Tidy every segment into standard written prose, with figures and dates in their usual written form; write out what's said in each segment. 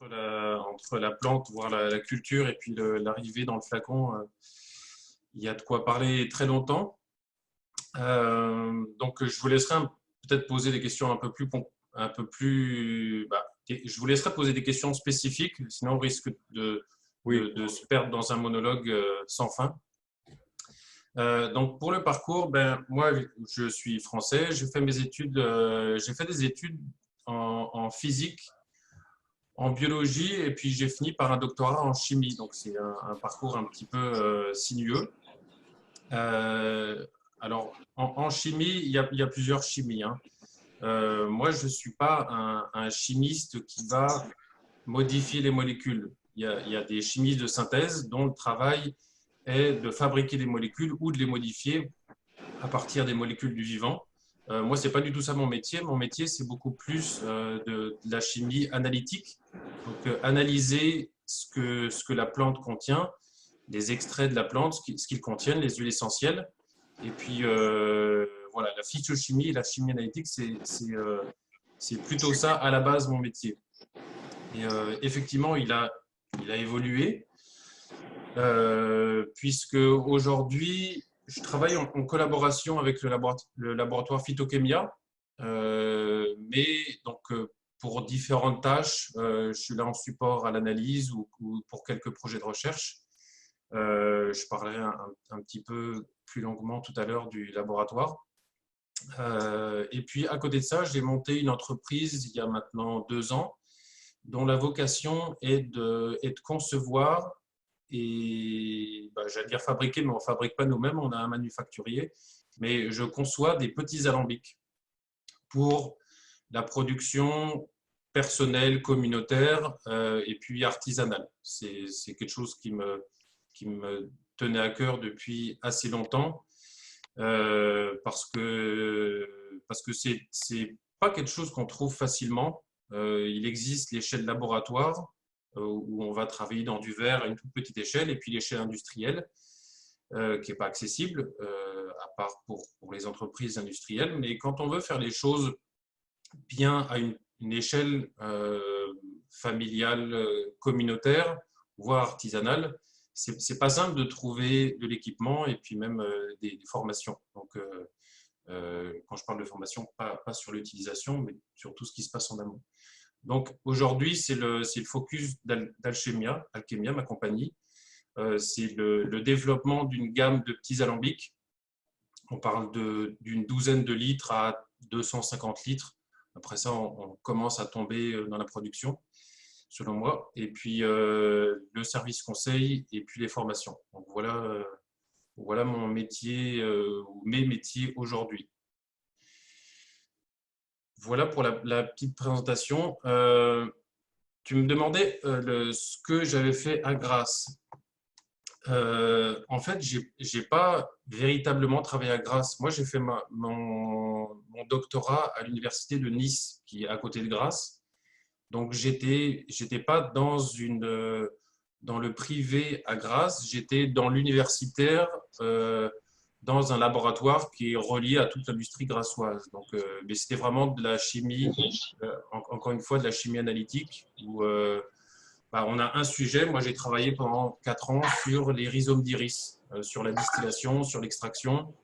entre la plante, voire la culture, et puis l'arrivée dans le flacon, il y a de quoi parler très longtemps. Donc, je vous laisserai peut-être poser des questions je vous laisserai poser des questions spécifiques, sinon on risque de se perdre dans un monologue sans fin. Donc, pour le parcours, moi, je suis français. J'ai fait des études en physique, en biologie, et puis j'ai fini par un doctorat en chimie. Donc, c'est un parcours un petit peu sinueux. Alors, en chimie, il y a plusieurs chimies, hein. Moi, je ne suis pas un chimiste qui va modifier les molécules. Il y a des chimistes de synthèse dont le travail est de fabriquer des molécules ou de les modifier à partir des molécules du vivant. Moi, ce n'est pas du tout ça mon métier. Mon métier, c'est beaucoup plus de la chimie analytique. Donc, analyser ce que la plante contient, les extraits de la plante, ce qu'ils contiennent, les huiles essentielles. Et puis, voilà, la phytochimie et la chimie analytique, c'est plutôt ça à la base mon métier. Et effectivement, il a évolué, puisque aujourd'hui, je travaille en collaboration avec le laboratoire Phytochemia, mais donc pour différentes tâches, je suis là en support à l'analyse ou pour quelques projets de recherche. Je parlerai un petit peu plus longuement tout à l'heure du laboratoire. Et puis, à côté de ça, j'ai monté une entreprise il y a maintenant 2 ans, dont la vocation est de concevoir et, j'allais dire fabriquer, mais on ne fabrique pas nous-mêmes, on a un manufacturier, mais je conçois des petits alambics pour la production personnelle, communautaire et puis artisanale. C'est quelque chose qui me tenait à cœur depuis assez longtemps parce que c'est pas quelque chose qu'on trouve facilement. Il existe l'échelle laboratoire où on va travailler dans du verre à une toute petite échelle, et puis l'échelle industrielle qui n'est pas accessible à part pour les entreprises industrielles. Mais quand on veut faire les choses bien à une échelle familiale, communautaire, voire artisanale, c'est pas simple de trouver de l'équipement et puis même des formations. Donc, quand je parle de formation, pas sur l'utilisation, mais sur tout ce qui se passe en amont. Donc, aujourd'hui, c'est le focus d'Alchemia, ma compagnie. C'est le développement d'une gamme de petits alambics. On parle d'une douzaine de litres à 250 litres. Après ça, on commence à tomber dans la production, selon moi. Et puis, le service conseil et puis les formations. Donc, voilà mon métier ou mes métiers aujourd'hui. Voilà pour la petite présentation. Tu me demandais ce que j'avais fait à Grasse. En fait, j'ai pas véritablement travaillé à Grasse. Moi, j'ai fait mon doctorat à l'université de Nice, qui est à côté de Grasse. Donc, j'étais pas dans le privé à Grasse, j'étais dans l'universitaire, dans un laboratoire qui est relié à toute l'industrie grassoise. Donc, mais c'était vraiment de la chimie, encore une fois, de la chimie analytique, où on a un sujet. Moi, j'ai travaillé pendant 4 ans sur les rhizomes d'iris, sur la distillation, sur l'extraction,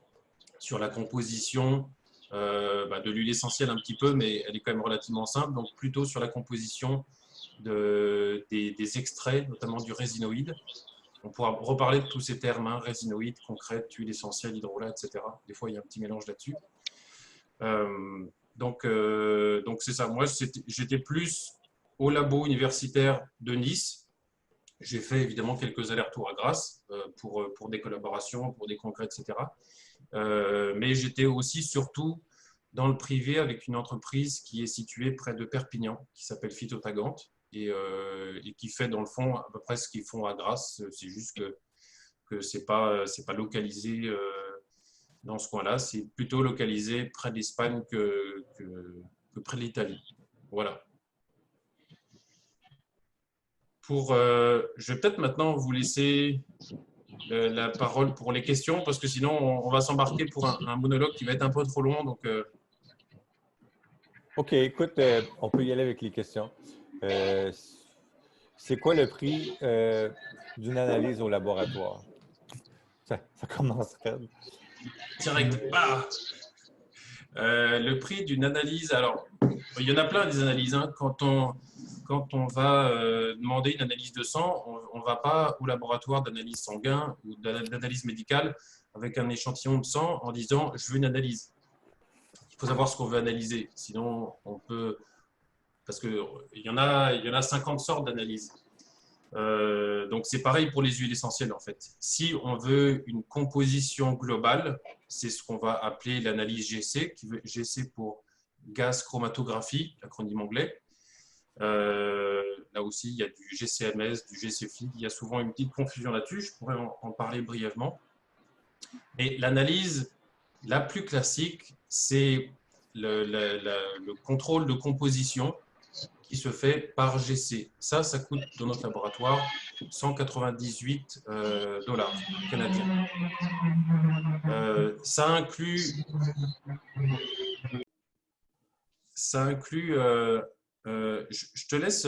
sur la composition de l'huile essentielle un petit peu, mais elle est quand même relativement simple. Donc, plutôt sur la composition des extraits, notamment du résinoïde. On pourra reparler de tous ces termes, hein, résinoïde, concrète, huile essentielle, hydrolat, etc. Des fois, il y a un petit mélange là-dessus. Donc, c'est ça. Moi, j'étais plus au labo universitaire de Nice. J'ai fait évidemment quelques allers-retours à Grasse pour des collaborations, pour des congrès, etc. Mais j'étais aussi surtout dans le privé avec une entreprise qui est située près de Perpignan, qui s'appelle Phytotagante et qui fait dans le fond à peu près ce qu'ils font à Grasse. C'est juste que c'est pas localisé dans ce coin-là. C'est plutôt localisé près de l'Espagne que près de l'Italie. Voilà. Je vais peut-être maintenant vous laisser la parole pour les questions, parce que sinon on va s'embarquer pour un monologue qui va être un peu trop long. Donc, OK, écoute, on peut y aller avec les questions. C'est quoi le prix d'une analyse au laboratoire? Ça commence raide. Direct. Bah, le prix d'une analyse, alors, il y en a plein des analyses. Hein. Quand on va demander une analyse de sang, on ne va pas au laboratoire d'analyse sanguin ou d'analyse médicale avec un échantillon de sang en disant je veux une analyse. Il faut savoir ce qu'on veut analyser. Sinon, on peut. Parce qu'il il y en a 50 sortes d'analyses. Donc, c'est pareil pour les huiles essentielles, en fait. Si on veut une composition globale, c'est ce qu'on va appeler l'analyse GC, GC pour gaz chromatographie, l'acronyme anglais. Là aussi, il y a du GCMS, du GCFID. Il y a souvent une petite confusion là-dessus. Je pourrais en parler brièvement. Et l'analyse la plus classique, c'est le contrôle de composition qui se fait par GC. Ça coûte dans notre laboratoire 198 dollars canadiens. Ça inclut je te laisse,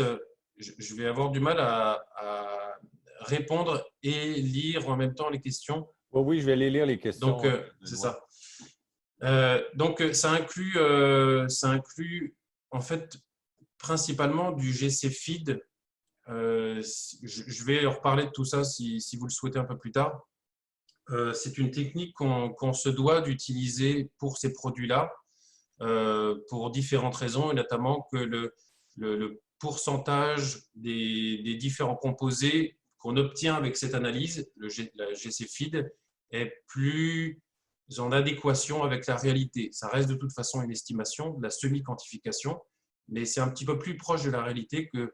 je vais avoir du mal à répondre et lire en même temps les questions. Oui, oui, je vais aller lire les questions. Donc, c'est ça. Donc, ça inclut en fait principalement du GC feed. Je vais reparler de tout ça si vous le souhaitez un peu plus tard. C'est une technique qu'on se doit d'utiliser pour ces produits-là, pour différentes raisons, et notamment que le pourcentage des différents composés qu'on obtient avec cette analyse, la GC feed, est plus en adéquation avec la réalité. Ça reste de toute façon une estimation, de la semi-quantification, mais c'est un petit peu plus proche de la réalité que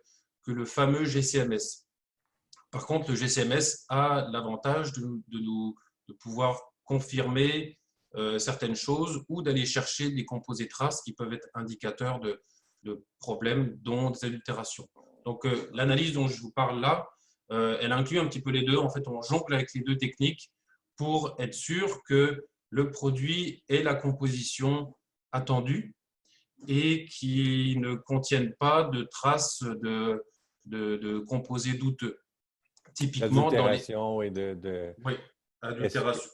le fameux GCMS. Par contre, le GCMS a l'avantage de pouvoir confirmer certaines choses ou d'aller chercher des composés traces qui peuvent être indicateurs de problèmes, dont des adultérations. Donc, l'analyse dont je vous parle là, elle inclut un petit peu les deux. En fait, on jongle avec les deux techniques pour être sûr que le produit ait la composition attendue et qui ne contiennent pas de traces de composés douteux. Typiquement dans les… D'adultération et Oui, adultération.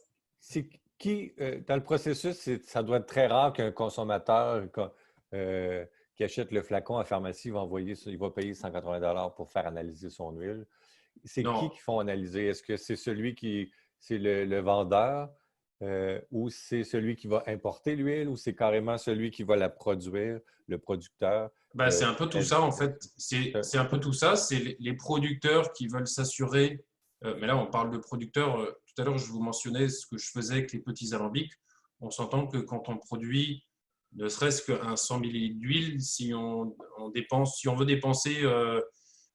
Dans le processus, ça doit être très rare qu'un consommateur qui achète le flacon à la pharmacie il va payer 180 $ pour faire analyser son huile. C'est qui font analyser? Est-ce que c'est c'est le vendeur ou c'est celui qui va importer l'huile ou c'est carrément celui qui va la produire, le producteur? C'est un peu tout ça, en fait. C'est un peu tout ça. C'est les producteurs qui veulent s'assurer. Mais là, on parle de producteurs. Tout à l'heure, je vous mentionnais ce que je faisais avec les petits alambics. On s'entend que quand on produit ne serait-ce qu'un 100 ml d'huile, si on veut dépenser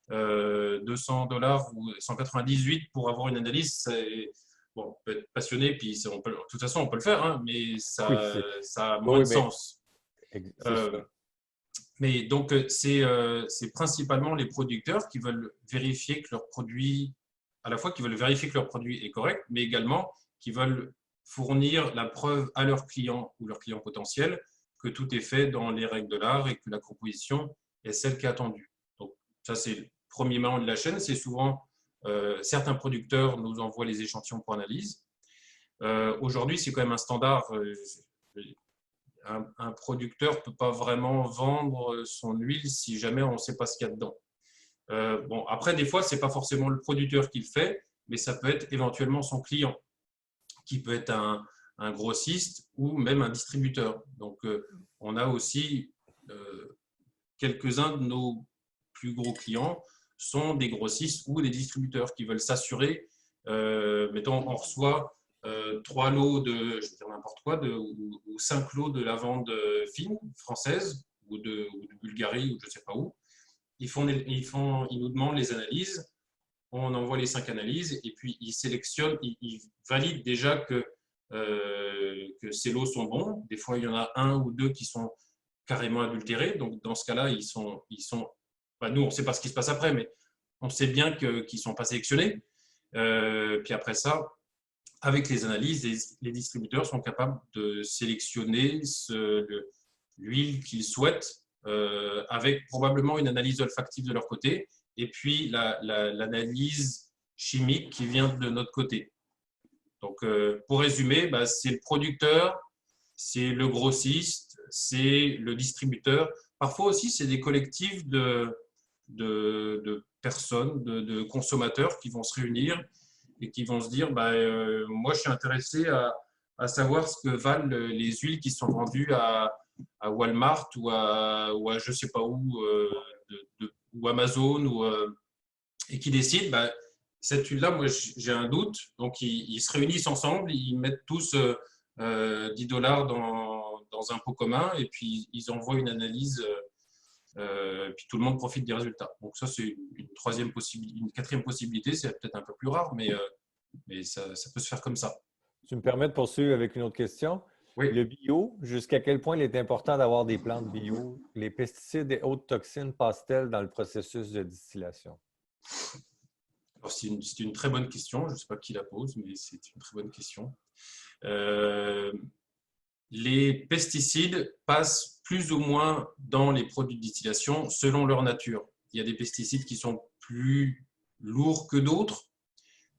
200 $ ou 198 pour avoir une analyse, bon, on peut être passionné, puis de toute façon, on peut le faire, hein, mais ça a moins de sens. Mais donc, c'est principalement les producteurs qui veulent vérifier que leur produit, à la fois qui veulent vérifier que leur produit est correct, mais également qui veulent fournir la preuve à leurs clients ou leurs clients potentiels que tout est fait dans les règles de l'art et que la composition est celle qui est attendue. Donc, ça, c'est le premier maillon de la chaîne. C'est souvent, certains producteurs nous envoient les échantillons pour analyse. Aujourd'hui, c'est quand même un standard. Un producteur ne peut pas vraiment vendre son huile si jamais on ne sait pas ce qu'il y a dedans. Bon, après, des fois, ce n'est pas forcément le producteur qui le fait, mais ça peut être éventuellement son client, qui peut être un grossiste ou même un distributeur. Donc, on a aussi quelques-uns de nos plus gros clients sont des grossistes ou des distributeurs qui veulent s'assurer. Mettons, on reçoit 3 lots de, je vais dire n'importe quoi, ou 5 lots de lavande fine française ou de Bulgarie ou je ne sais pas où. Ils nous demandent les analyses, on envoie les 5 analyses et puis ils sélectionnent, ils valident déjà que ces lots sont bons. Des fois, il y en a 1 ou 2 qui sont carrément adultérés. Donc, dans ce cas-là, nous, on ne sait pas ce qui se passe après, mais on sait bien qu'ils ne sont pas sélectionnés. Puis après ça, avec les analyses, les distributeurs sont capables de sélectionner l'huile qu'ils souhaitent avec probablement une analyse olfactive de leur côté et puis l'analyse chimique qui vient de notre côté. Donc, pour résumer, c'est le producteur, c'est le grossiste, c'est le distributeur. Parfois aussi, c'est des collectifs de personnes, de consommateurs qui vont se réunir et qui vont se dire, moi, je suis intéressé à savoir ce que valent les huiles qui sont vendues à Walmart ou à je ne sais pas où, ou Amazon, et qui décident, cette huile-là, moi, j'ai un doute. Donc, ils se réunissent ensemble, ils mettent tous $10 dans un pot commun et puis ils envoient une analyse. Puis tout le monde profite des résultats. Donc ça, c'est une troisième possibilité. Une quatrième possibilité, c'est peut-être un peu plus rare, mais ça peut se faire comme ça. Tu me permets de poursuivre avec une autre question? Oui. Le bio, jusqu'à quel point il est important d'avoir des plantes bio? Les pesticides et autres toxines passent-elles dans le processus de distillation? Alors, c'est une très bonne question. Je ne sais pas qui la pose, mais c'est une très bonne question. Les pesticides passent plus ou moins dans les produits de distillation selon leur nature. Il y a des pesticides qui sont plus lourds que d'autres.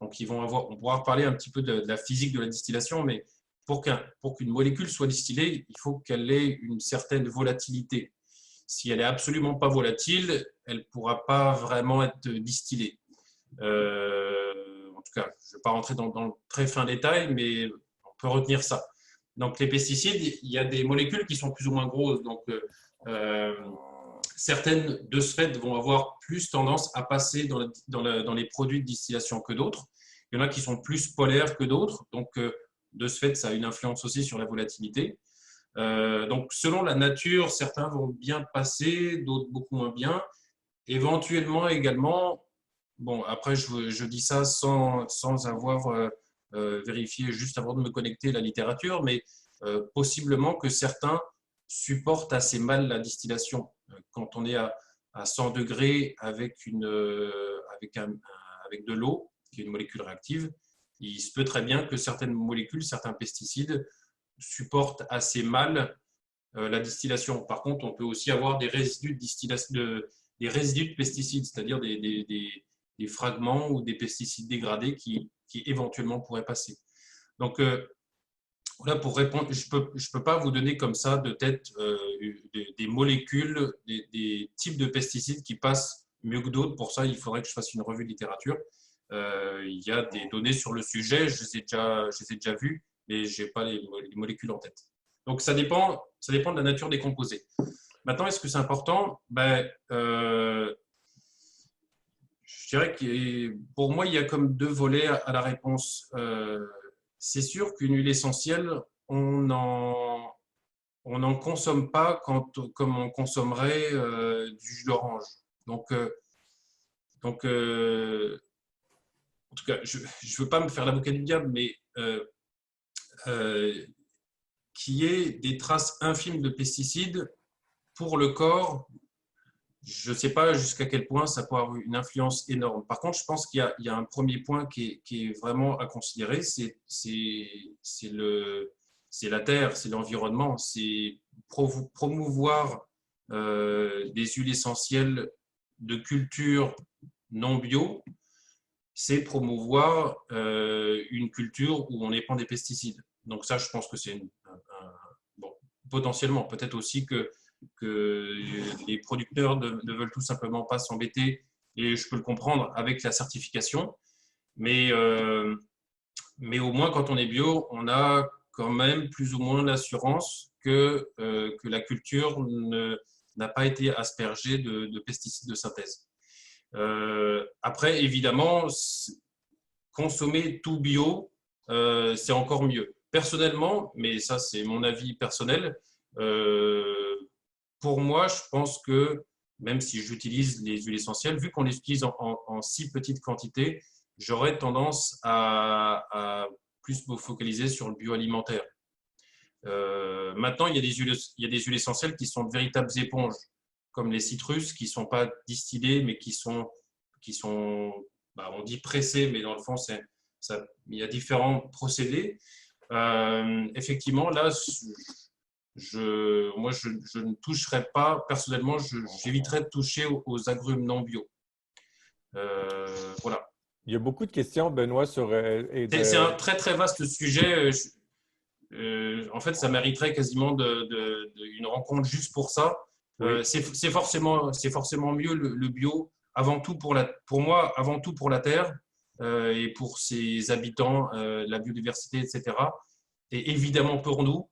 Donc, on pourra parler un petit peu de la physique de la distillation, mais pour qu'une molécule soit distillée, il faut qu'elle ait une certaine volatilité. Si elle n'est absolument pas volatile, elle ne pourra pas vraiment être distillée. En tout cas, je ne vais pas rentrer dans le très fin détail, mais on peut retenir ça. Donc, les pesticides, il y a des molécules qui sont plus ou moins grosses. Donc, certaines, de ce fait, vont avoir plus tendance à passer dans les produits de distillation que d'autres. Il y en a qui sont plus polaires que d'autres. Donc, de ce fait, ça a une influence aussi sur la volatilité. Donc, selon la nature, certains vont bien passer, d'autres beaucoup moins bien. Éventuellement également, bon, après, je dis ça sans avoir vérifié juste avant de me connecter la littérature, mais possiblement que certains supportent assez mal la distillation. Quand on est à 100 degrés avec de l'eau, qui est une molécule réactive, il se peut très bien que certaines molécules, certains pesticides supportent assez mal la distillation. Par contre, on peut aussi avoir des résidus de distillation, des résidus de pesticides, c'est-à-dire des fragments ou des pesticides dégradés qui éventuellement pourraient passer. Donc, voilà, pour répondre, je peux pas vous donner comme ça de tête des molécules, des types de pesticides qui passent mieux que d'autres. Pour ça, il faudrait que je fasse une revue de littérature. Il y a des données sur le sujet, je les ai déjà vues, mais je n'ai pas les molécules en tête. Donc, ça dépend de la nature des composés. Maintenant, est-ce que c'est important? Je dirais que pour moi, il y a comme deux volets à la réponse. C'est sûr qu'une huile essentielle, on n'en consomme pas comme on consommerait du jus d'orange. Donc, en tout cas, je ne veux pas me faire l'avocat du diable, mais qu'il y ait des traces infimes de pesticides pour le corps, je ne sais pas jusqu'à quel point ça peut avoir une influence énorme. Par contre, je pense qu'il y a un premier point qui est vraiment à considérer, c'est la terre, c'est l'environnement, c'est promouvoir des huiles essentielles de culture non bio, c'est promouvoir une culture où on épand des pesticides. Donc ça, je pense que c'est bon, potentiellement, peut-être aussi que les producteurs ne veulent tout simplement pas s'embêter, et je peux le comprendre avec la certification, mais au moins quand on est bio, on a quand même plus ou moins l'assurance que la culture n'a pas été aspergée de pesticides de synthèse. Après, évidemment, consommer tout bio, c'est encore mieux. Personnellement, mais ça c'est mon avis personnel, pour moi, je pense que même si j'utilise les huiles essentielles, vu qu'on les utilise en si petite quantité, j'aurais tendance à plus me focaliser sur le bioalimentaire. Maintenant, il y a des huiles essentielles qui sont de véritables éponges, comme les citrus, qui ne sont pas distillées, mais qui sont on dit pressées, mais dans le fond, il y a différents procédés. Effectivement, là, moi, je ne toucherai pas, personnellement, j'éviterai de toucher aux agrumes non bio. Voilà. Il y a beaucoup de questions, Benoît, sur C'est un très très vaste sujet. En fait, ça mériterait quasiment une rencontre juste pour ça. oui. C'est forcément mieux le bio, avant tout pour moi, avant tout pour la terre et pour ses habitants, la biodiversité, etc. Et évidemment pour nous.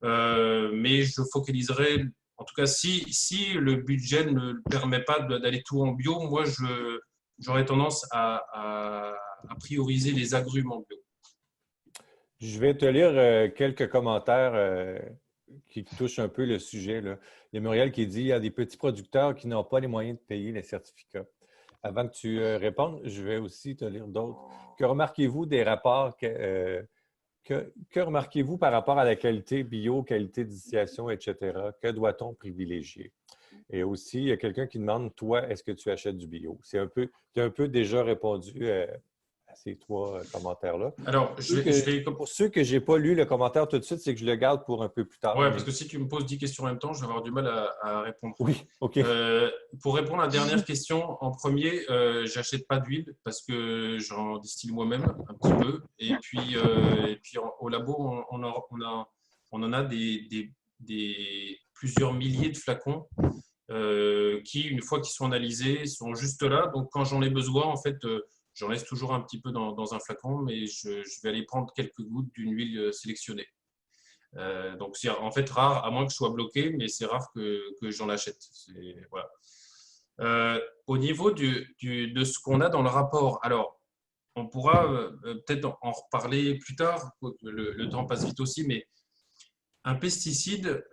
Mais je focaliserai, en tout cas, si le budget ne le permet pas d'aller tout en bio, moi, j'aurais tendance à prioriser les agrumes en bio. Je vais te lire quelques commentaires qui touchent un peu le sujet, là. Il y a Muriel qui dit il y a des petits producteurs qui n'ont pas les moyens de payer les certificats. Avant que tu répondes, je vais aussi te lire d'autres. Que remarquez-vous des rapports que remarquez-vous par rapport à la qualité bio, qualité d'initiation, etc.? Que doit-on privilégier? Et aussi, il y a quelqu'un qui demande, toi, est-ce que tu achètes du bio? Tu as un peu déjà répondu à ces trois commentaires-là. Alors, je vais. Pour ceux que je n'ai pas lu le commentaire tout de suite, c'est que je le garde pour un peu plus tard. Ouais, Mais... parce que si tu me poses 10 questions en même temps, je vais avoir du mal à répondre. Oui, OK. Pour répondre à la dernière question, en premier, j'achète pas d'huile parce que j'en distille moi-même un petit peu. Et puis au labo, on en a plusieurs milliers de flacons qui, une fois qu'ils sont analysés, sont juste là. Donc, quand j'en ai besoin, en fait, j'en laisse toujours un petit peu dans un flacon, mais je vais aller prendre quelques gouttes d'une huile sélectionnée. Donc, c'est en fait rare, à moins que je sois bloqué, mais c'est rare que j'en achète. Voilà. Au niveau de ce qu'on a dans le rapport, alors, on pourra peut-être en reparler plus tard, le temps passe vite aussi, mais un pesticide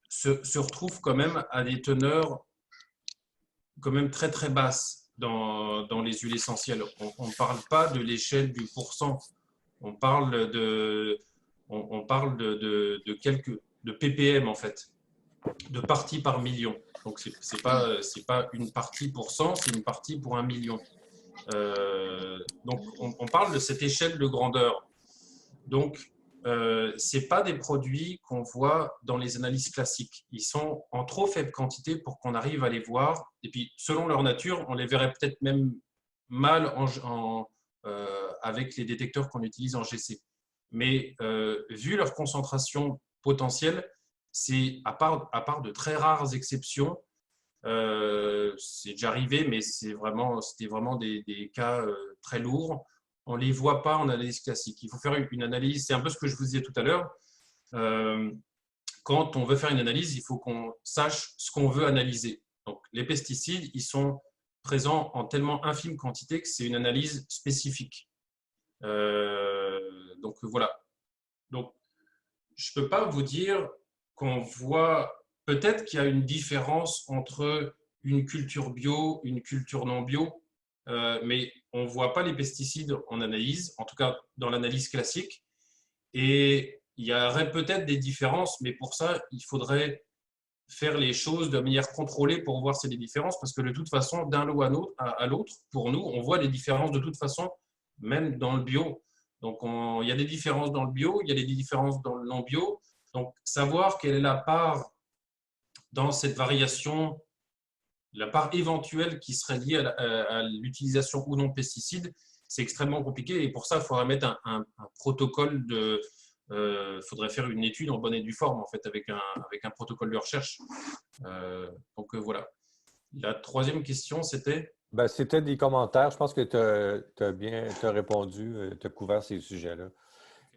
se retrouve quand même à des teneurs quand même très très basses dans les huiles essentielles. On ne parle pas de l'échelle du pourcent, on parle de quelques de ppm en fait, de parties par million. Donc c'est pas une partie pour 100, c'est une partie pour 1 million. Donc on parle de cette échelle de grandeur. Donc c'est pas des produits qu'on voit dans les analyses classiques. Ils sont en trop faible quantité pour qu'on arrive à les voir. Et puis selon leur nature, on les verrait peut-être même mal avec les détecteurs qu'on utilise en GC. Mais vu leur concentration potentielle, c'est à part de très rares exceptions, c'est déjà arrivé, mais c'était vraiment des cas très lourds. On ne les voit pas en analyse classique. Il faut faire une analyse, c'est un peu ce que je vous disais tout à l'heure. Quand on veut faire une analyse, il faut qu'on sache ce qu'on veut analyser. Donc, les pesticides, ils sont présents en tellement infime quantité que c'est une analyse spécifique. Donc voilà. Donc, je ne peux pas vous dire qu'on voit, peut-être qu'il y a une différence entre une culture bio, une culture non bio, mais on ne voit pas les pesticides en analyse, en tout cas dans l'analyse classique. Et il y aurait peut-être des différences, mais pour ça, il faudrait faire les choses de manière contrôlée pour voir s'il y a des différences, parce que de toute façon, d'un lot à l'autre, pour nous, on voit les différences de toute façon, même dans le bio. Donc, il y a des différences dans le bio, il y a des différences dans le non-bio. Donc, savoir quelle est la part dans cette variation, la part éventuelle qui serait liée à l'utilisation ou non de pesticides, c'est extrêmement compliqué. Et pour ça, il faudrait mettre un protocole de… faudrait faire une étude en bonne et due forme, en fait, avec un protocole de recherche. Donc, voilà. La troisième question, c'était… Ben, c'était des commentaires. Je pense que tu as bien répondu, tu as couvert ces sujets-là.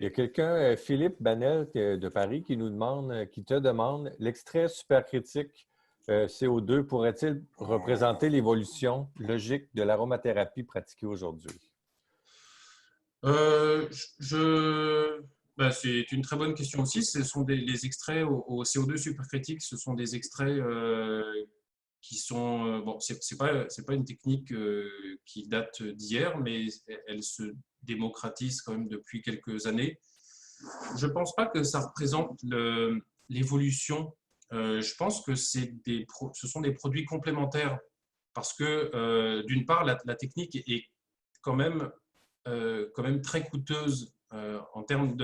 Il y a quelqu'un, Philippe Banel de Paris, qui nous demande, qui te demande, l'extrait supercritique CO2 pourrait-il représenter l'évolution logique de l'aromathérapie pratiquée aujourd'hui? Ben, c'est une très bonne question aussi. Ce sont les extraits au CO2 supercritique, ce sont des extraits qui sont… bon, c'est pas une technique qui date d'hier, mais elle se démocratise quand même depuis quelques années. Je ne pense pas que ça représente l'évolution. Je pense que ce sont des produits complémentaires parce que, d'une part, la technique est quand même très coûteuse en termes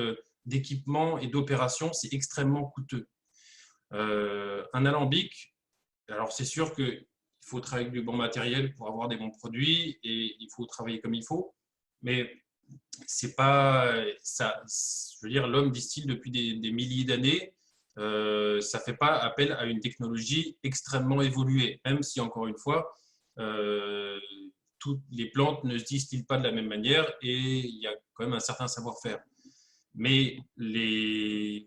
d'équipement et d'opération, c'est extrêmement coûteux. Un alambic, alors c'est sûr qu'il faut travailler avec du bon matériel pour avoir des bons produits et il faut travailler comme il faut. Mais c'est pas ça. Je veux dire, l'homme distille depuis des milliers d'années. Ça ne fait pas appel à une technologie extrêmement évoluée, même si, encore une fois, toutes les plantes ne se distillent pas de la même manière et il y a quand même un certain savoir-faire. Mais les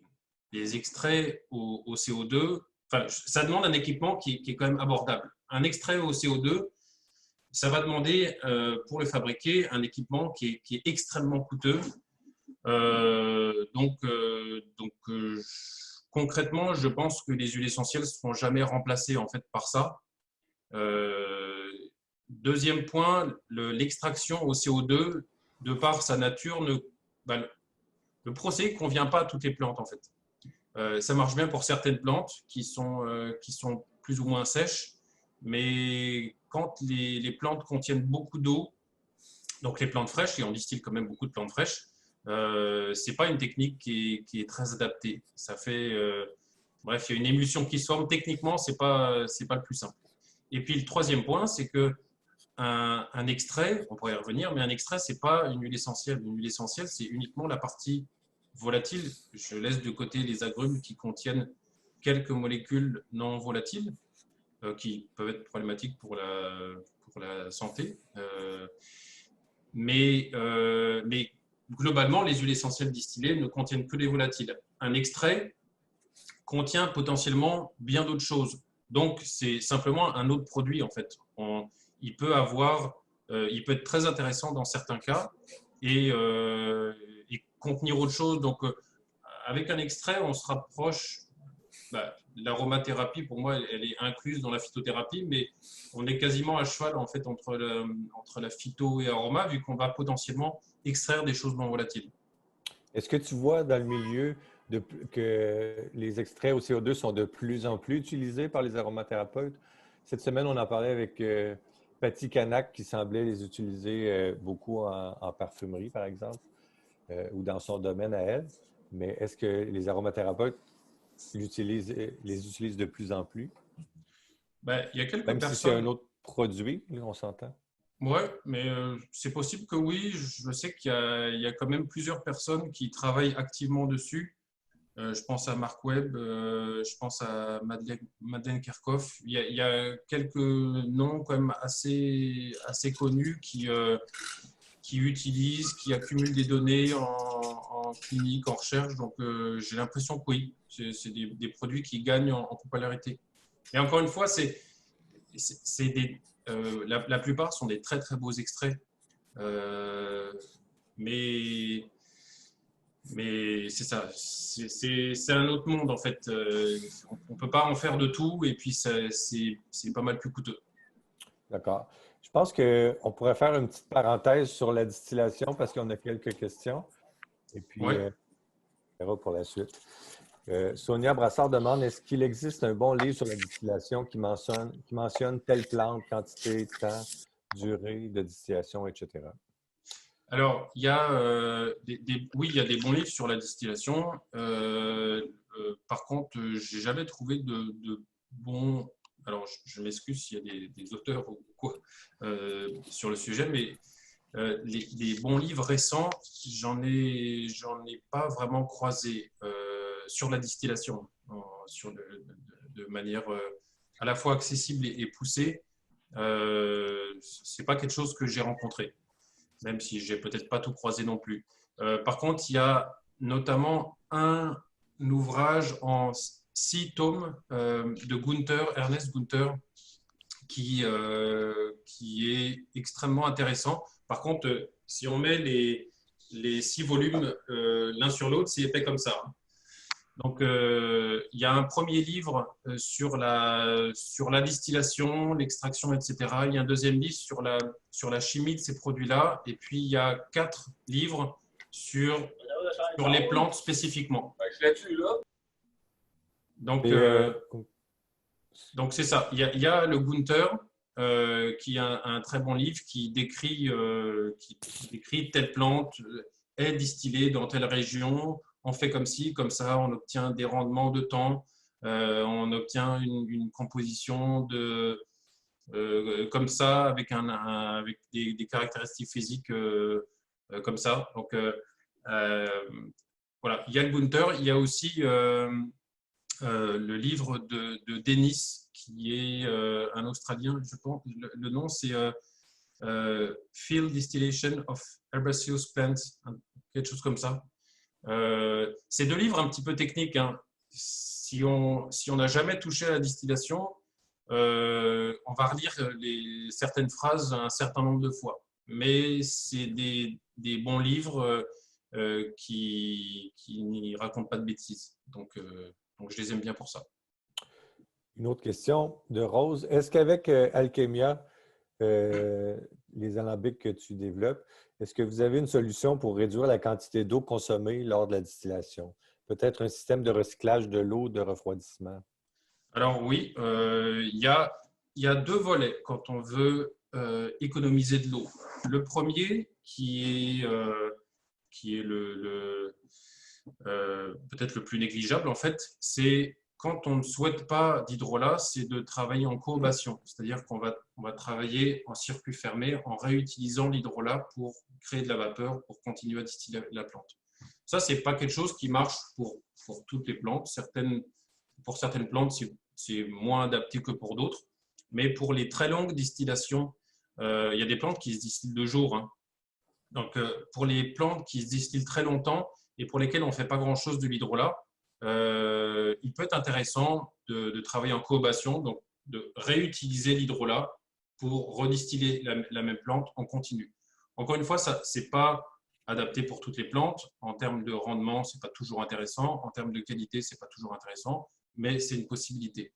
extraits au CO2, enfin, ça demande un équipement qui est quand même abordable. Un extrait au CO2, ça va demander, pour le fabriquer, un équipement qui est extrêmement coûteux. Concrètement, je pense que les huiles essentielles ne seront jamais remplacées en fait, par ça. Deuxième point, l'extraction au CO2, de par sa nature, le procédé ne convient pas à toutes les plantes en fait. Ça marche bien pour certaines plantes qui sont plus ou moins sèches, mais quand les plantes contiennent beaucoup d'eau, donc les plantes fraîches, et on distille quand même beaucoup de plantes fraîches, ce n'est pas une technique qui est très adaptée. Ça fait, bref, il y a une émulsion qui se forme. Techniquement, ce n'est pas le plus simple. Et puis le troisième point, c'est que un extrait, on pourrait y revenir, mais un extrait, ce n'est pas une huile essentielle. Une huile essentielle, c'est uniquement la partie volatile. Je laisse de côté les agrumes qui contiennent quelques molécules non volatiles qui peuvent être problématiques pour la santé. Mais globalement, les huiles essentielles distillées ne contiennent que des volatiles. Un extrait contient potentiellement bien d'autres choses. Donc, c'est simplement un autre produit, en fait. Il peut être très intéressant dans certains cas et contenir autre chose. Donc, avec un extrait, on se rapproche. L'aromathérapie, pour moi, elle est incluse dans la phytothérapie, mais on est quasiment à cheval en fait, entre la phyto et aroma, vu qu'on va potentiellement extraire des choses non volatiles. Est-ce que tu vois dans le milieu que les extraits au CO2 sont de plus en plus utilisés par les aromathérapeutes? Cette semaine, on en parlait avec Patty Canac qui semblait les utiliser beaucoup en parfumerie, par exemple, ou dans son domaine à elle. Mais est-ce que les aromathérapeutes les utilisent de plus en plus? Il y a quelques Même personnes. Si c'est un autre produit, là, on s'entend. Oui, mais c'est possible que oui. Je sais qu'il y a quand même plusieurs personnes qui travaillent activement dessus. Je pense à Mark Webb, je pense à Madeleine Kerkhoff. Il y a quelques noms quand même assez connus qui utilisent, qui accumulent des données en clinique, en recherche. Donc, j'ai l'impression que oui, c'est des produits qui gagnent en popularité. Et encore une fois, la plupart sont des très, très beaux extraits. Mais c'est ça, c'est un autre monde en fait. On ne peut pas en faire de tout et puis c'est pas mal plus coûteux. D'accord. Je pense qu'on pourrait faire une petite parenthèse sur la distillation parce qu'on a quelques questions. Et puis, Ouais. on verra pour la suite. Sonia Brassard demande, est-ce qu'il existe un bon livre sur la distillation qui mentionne telle plante, quantité, temps, durée de distillation, etc.? Alors, il y a oui, il y a des bons livres sur la distillation. Par contre, j'ai jamais trouvé de bons. Alors, je m'excuse s'il y a des auteurs ou quoi sur le sujet, mais les bons livres récents, j'en ai pas vraiment croisé sur la distillation, de manière à la fois accessible et poussée. C'est pas quelque chose que j'ai rencontré, même si j'ai peut-être pas tout croisé non plus. Par contre, il y a notamment un ouvrage en 6 tomes de Ernest Gunther, qui est extrêmement intéressant. Par contre, si on met les 6 volumes l'un sur l'autre, c'est épais comme ça. Donc, il y a un premier livre sur la distillation, l'extraction, etc. Il y a un deuxième livre sur la chimie de ces produits-là. Et puis, il y a 4 livres sur les plantes spécifiquement. Donc, c'est ça. Il y a le Gunther, qui a un très bon livre qui décrit telle plante est distillée dans telle région. On fait comme ci, comme ça, on obtient des rendements de temps, on obtient une composition comme ça, avec des caractéristiques physiques comme ça. Donc, voilà. Il y a le Bunter, il y a aussi le livre de Dennis, qui est un Australien, je pense. Le nom, c'est Field Distillation of Herbaceous Plants, quelque chose comme ça. C'est deux livres un petit peu techniques, hein. Si on n'a jamais touché à la distillation, on va relire certaines phrases un certain nombre de fois. Mais c'est des bons livres qui n'y racontent pas de bêtises. Donc, je les aime bien pour ça. Une autre question de Rose. Est-ce qu'avec Alchemia, les alambics que tu développes, est-ce que vous avez une solution pour réduire la quantité d'eau consommée lors de la distillation? Peut-être un système de recyclage de l'eau, de refroidissement? Alors oui, il y a deux volets quand on veut économiser de l'eau. Le premier, qui est peut-être le plus négligeable, en fait, c'est quand on ne souhaite pas d'hydrolat, c'est de travailler en coobation. C'est-à-dire qu'on va travailler en circuit fermé en réutilisant l'hydrolat pour créer de la vapeur, pour continuer à distiller la plante. Ça, ce n'est pas quelque chose qui marche pour toutes les plantes. Pour certaines plantes, c'est moins adapté que pour d'autres. Mais pour les très longues distillations, il y a des plantes qui se distillent de jour, hein. Donc, pour les plantes qui se distillent très longtemps et pour lesquelles on ne fait pas grand-chose de l'hydrolat, il peut être intéressant de travailler en coobation, donc de réutiliser l'hydrolat pour redistiller la même plante en continu. Encore une fois, ce n'est pas adapté pour toutes les plantes. En termes de rendement, ce n'est pas toujours intéressant. En termes de qualité, ce n'est pas toujours intéressant, mais c'est une possibilité.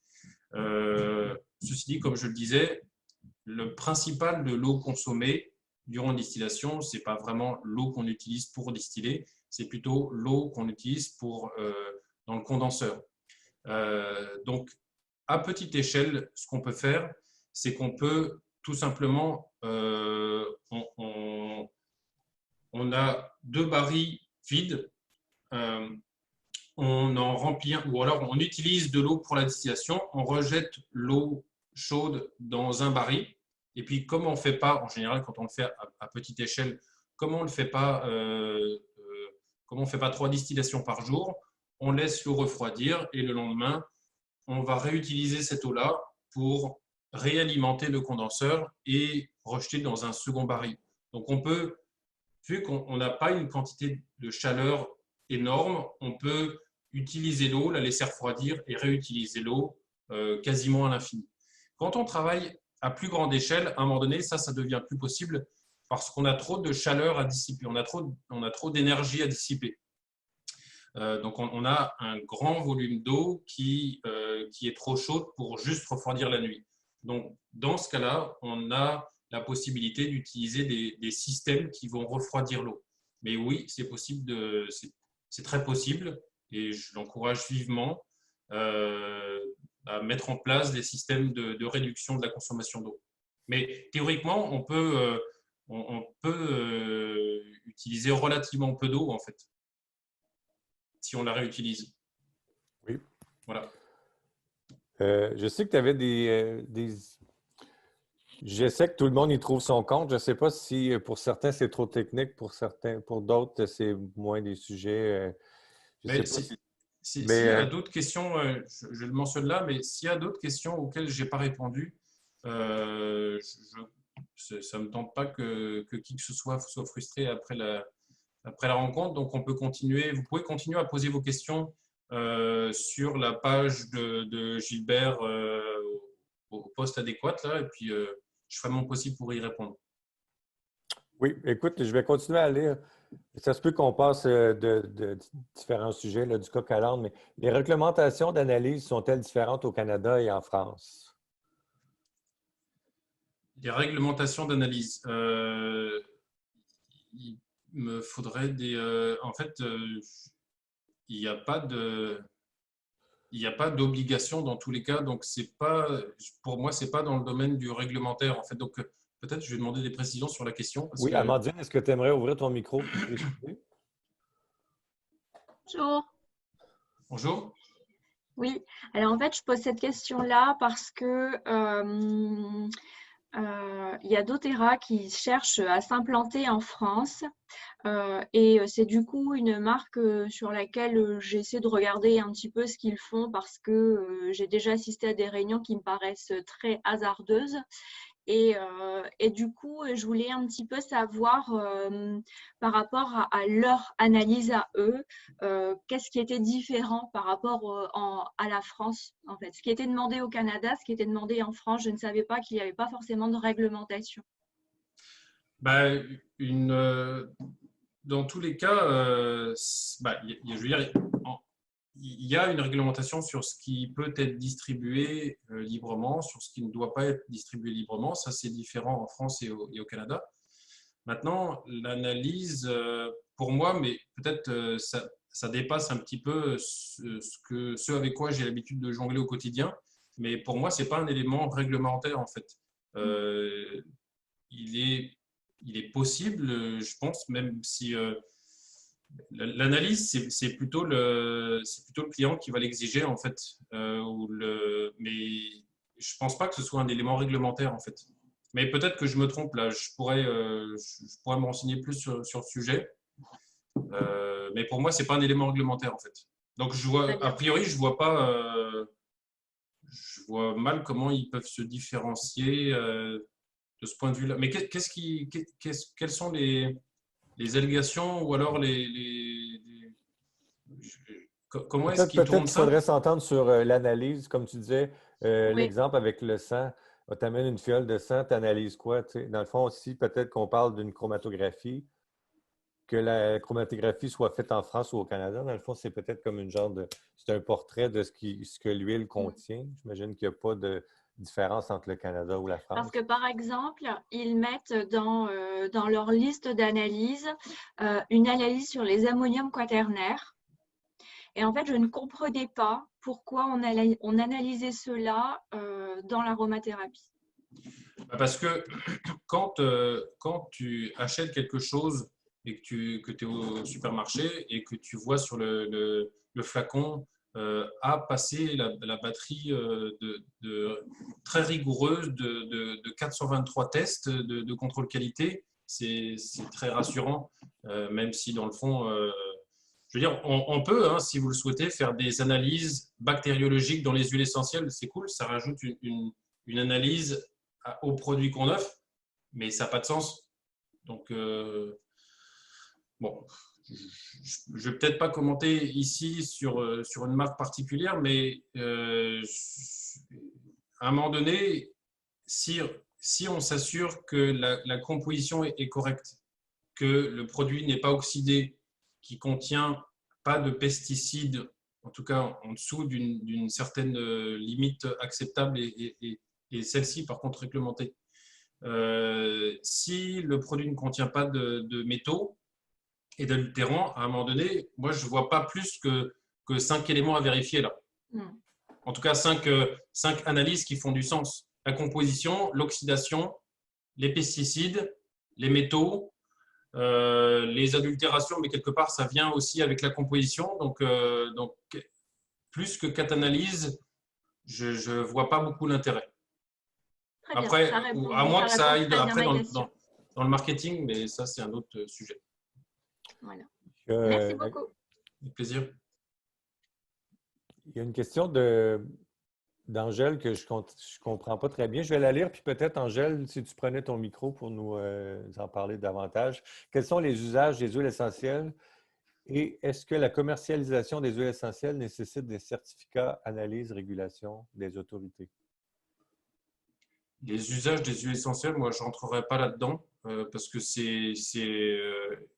Ceci dit, comme je le disais, le principal de l'eau consommée durant la distillation, ce n'est pas vraiment l'eau qu'on utilise pour distiller, c'est plutôt l'eau qu'on utilise dans le condenseur. Donc, à petite échelle, ce qu'on peut faire, c'est qu'on peut tout simplement, on a deux barils vides, on en remplit un, ou alors on utilise de l'eau pour la distillation, on rejette l'eau chaude dans un baril. Et puis, comme on ne fait pas, en général, quand on le fait à petite échelle, comme on ne fait pas, comme on fait pas 3 distillations par jour, on laisse l'eau refroidir et le lendemain, on va réutiliser cette eau-là pour réalimenter le condenseur et rejeter dans un second baril. Donc, on peut, vu qu'on n'a pas une quantité de chaleur énorme, on peut utiliser l'eau, la laisser refroidir et réutiliser l'eau quasiment à l'infini. Quand on travaille à plus grande échelle, à un moment donné, ça devient plus possible parce qu'on a trop de chaleur à dissiper, on a trop d'énergie à dissiper. Donc, on a un grand volume d'eau qui est trop chaude pour juste refroidir la nuit. Donc, dans ce cas-là, on a la possibilité d'utiliser des systèmes qui vont refroidir l'eau. Mais oui, c'est possible, c'est très possible et je l'encourage vivement à mettre en place des systèmes de réduction de la consommation d'eau. Mais théoriquement, on peut utiliser relativement peu d'eau, en fait, si on la réutilise. Oui. Voilà. Je sais que tu avais Je sais que tout le monde y trouve son compte. Je ne sais pas si pour certains, c'est trop technique, pour d'autres, c'est moins des sujets. S'il y a d'autres questions, je le mentionne là, mais s'il y a d'autres questions auxquelles je n'ai pas répondu, ça ne me tente pas que qui que ce soit frustré après la rencontre. Donc, vous pouvez continuer à poser vos questions sur la page de Gilbert au poste adéquat, là, et puis je ferai mon possible pour y répondre. Oui, écoute, je vais continuer à lire. Ça se peut qu'on passe de différents sujets, là, du coq à l'âne, mais les réglementations d'analyse sont-elles différentes au Canada et en France? Les réglementations d'analyse. Il me faudrait en fait, il n'y a pas d'obligation dans tous les cas. Donc, pour moi, ce n'est pas dans le domaine du réglementaire. En fait. Donc, peut-être je vais demander des précisions sur la question. Oui, Amandine, est-ce que tu aimerais ouvrir ton micro? Bonjour. Bonjour. Oui, alors en fait, je pose cette question-là parce que il y a doTERRA qui cherche à s'implanter en France. Et c'est du coup une marque sur laquelle j'essaie de regarder un petit peu ce qu'ils font parce que j'ai déjà assisté à des réunions qui me paraissent très hasardeuses. Et du coup, je voulais un petit peu savoir par rapport à leur analyse à eux, qu'est-ce qui était différent par rapport à la France, en fait. Ce qui était demandé au Canada, ce qui était demandé en France, je ne savais pas qu'il n'y avait pas forcément de réglementation. Bah, une, dans tous les cas, je veux dire, il y a une réglementation sur ce qui peut être distribué librement, sur ce qui ne doit pas être distribué librement. Ça, c'est différent en France et au Canada. Maintenant, l'analyse, pour moi, mais peut-être ça dépasse un petit peu ce avec quoi j'ai l'habitude de jongler au quotidien. Mais pour moi, ce n'est pas un élément réglementaire, en fait. Euh, il est, il est possible, je pense, même si l'analyse, c'est plutôt le client qui va l'exiger, en fait. Mais je ne pense pas que ce soit un élément réglementaire, en fait. Mais peut-être que je me trompe là, je pourrais me renseigner plus sur le sujet. Mais pour moi, ce n'est pas un élément réglementaire, en fait. Donc, Très a bien. priori, je vois mal comment ils peuvent se différencier de ce point de vue-là. Mais quelles sont les allégations ou alors comment est-ce qu'ils Peut-être tournent qu'il ça? faudrait s'entendre sur l'analyse, comme tu disais, Oui. l'exemple avec le sang. Tu amènes une fiole de sang, tu analyses quoi? Tu sais? Dans le fond, aussi, peut-être qu'on parle d'une chromatographie, que la chromatographie soit faite en France ou au Canada. Dans le fond, c'est peut-être comme une genre de. C'est un portrait de ce que l'huile contient. J'imagine qu'il n'y a pas de différence entre le Canada ou la Parce France. que, par exemple, ils mettent dans leur liste d'analyse une analyse sur les ammoniums quaternaires. Et en fait, je ne comprenais pas pourquoi on analysait cela dans l'aromathérapie. Parce que quand tu achètes quelque chose et que tu es au supermarché et que tu vois sur le flacon a passé la batterie très rigoureuse de 423 tests de contrôle qualité, c'est très rassurant, même si dans le fond, je veux dire, on peut, hein, si vous le souhaitez, faire des analyses bactériologiques dans les huiles essentielles, c'est cool, ça rajoute une analyse aux produits qu'on offre, mais ça n'a pas de sens. Donc, bon, je ne vais peut-être pas commenter ici sur une marque particulière, mais à un moment donné, si on s'assure que la composition est correcte, que le produit n'est pas oxydé, qui contient pas de pesticides, en tout cas en dessous d'une certaine limite acceptable et celle-ci par contre réglementée. Si le produit ne contient pas de métaux et d'adultérants, à un moment donné, moi je ne vois pas plus que 5 éléments à vérifier là. Mm. En tout cas, 5 analyses qui font du sens. La composition, l'oxydation, les pesticides, les métaux, les adultérations, mais quelque part, ça vient aussi avec la composition. Donc plus que 4 analyses, je ne vois pas beaucoup l'intérêt. Très bien, Après, à moins ça que ça répond aille très bien à après ma question. dans le marketing, mais ça, c'est un autre sujet. Voilà. Merci Euh, beaucoup. Avec plaisir. il y a une question d'Angèle que je ne comprends pas très bien. Je vais la lire, puis peut-être, Angèle, si tu prenais ton micro pour nous en parler davantage. Quels sont les usages des huiles essentielles et est-ce que la commercialisation des huiles essentielles nécessite des certificats, analyse, régulation des autorités? Les usages des huiles essentielles, moi, je ne rentrerai pas là-dedans parce que c'est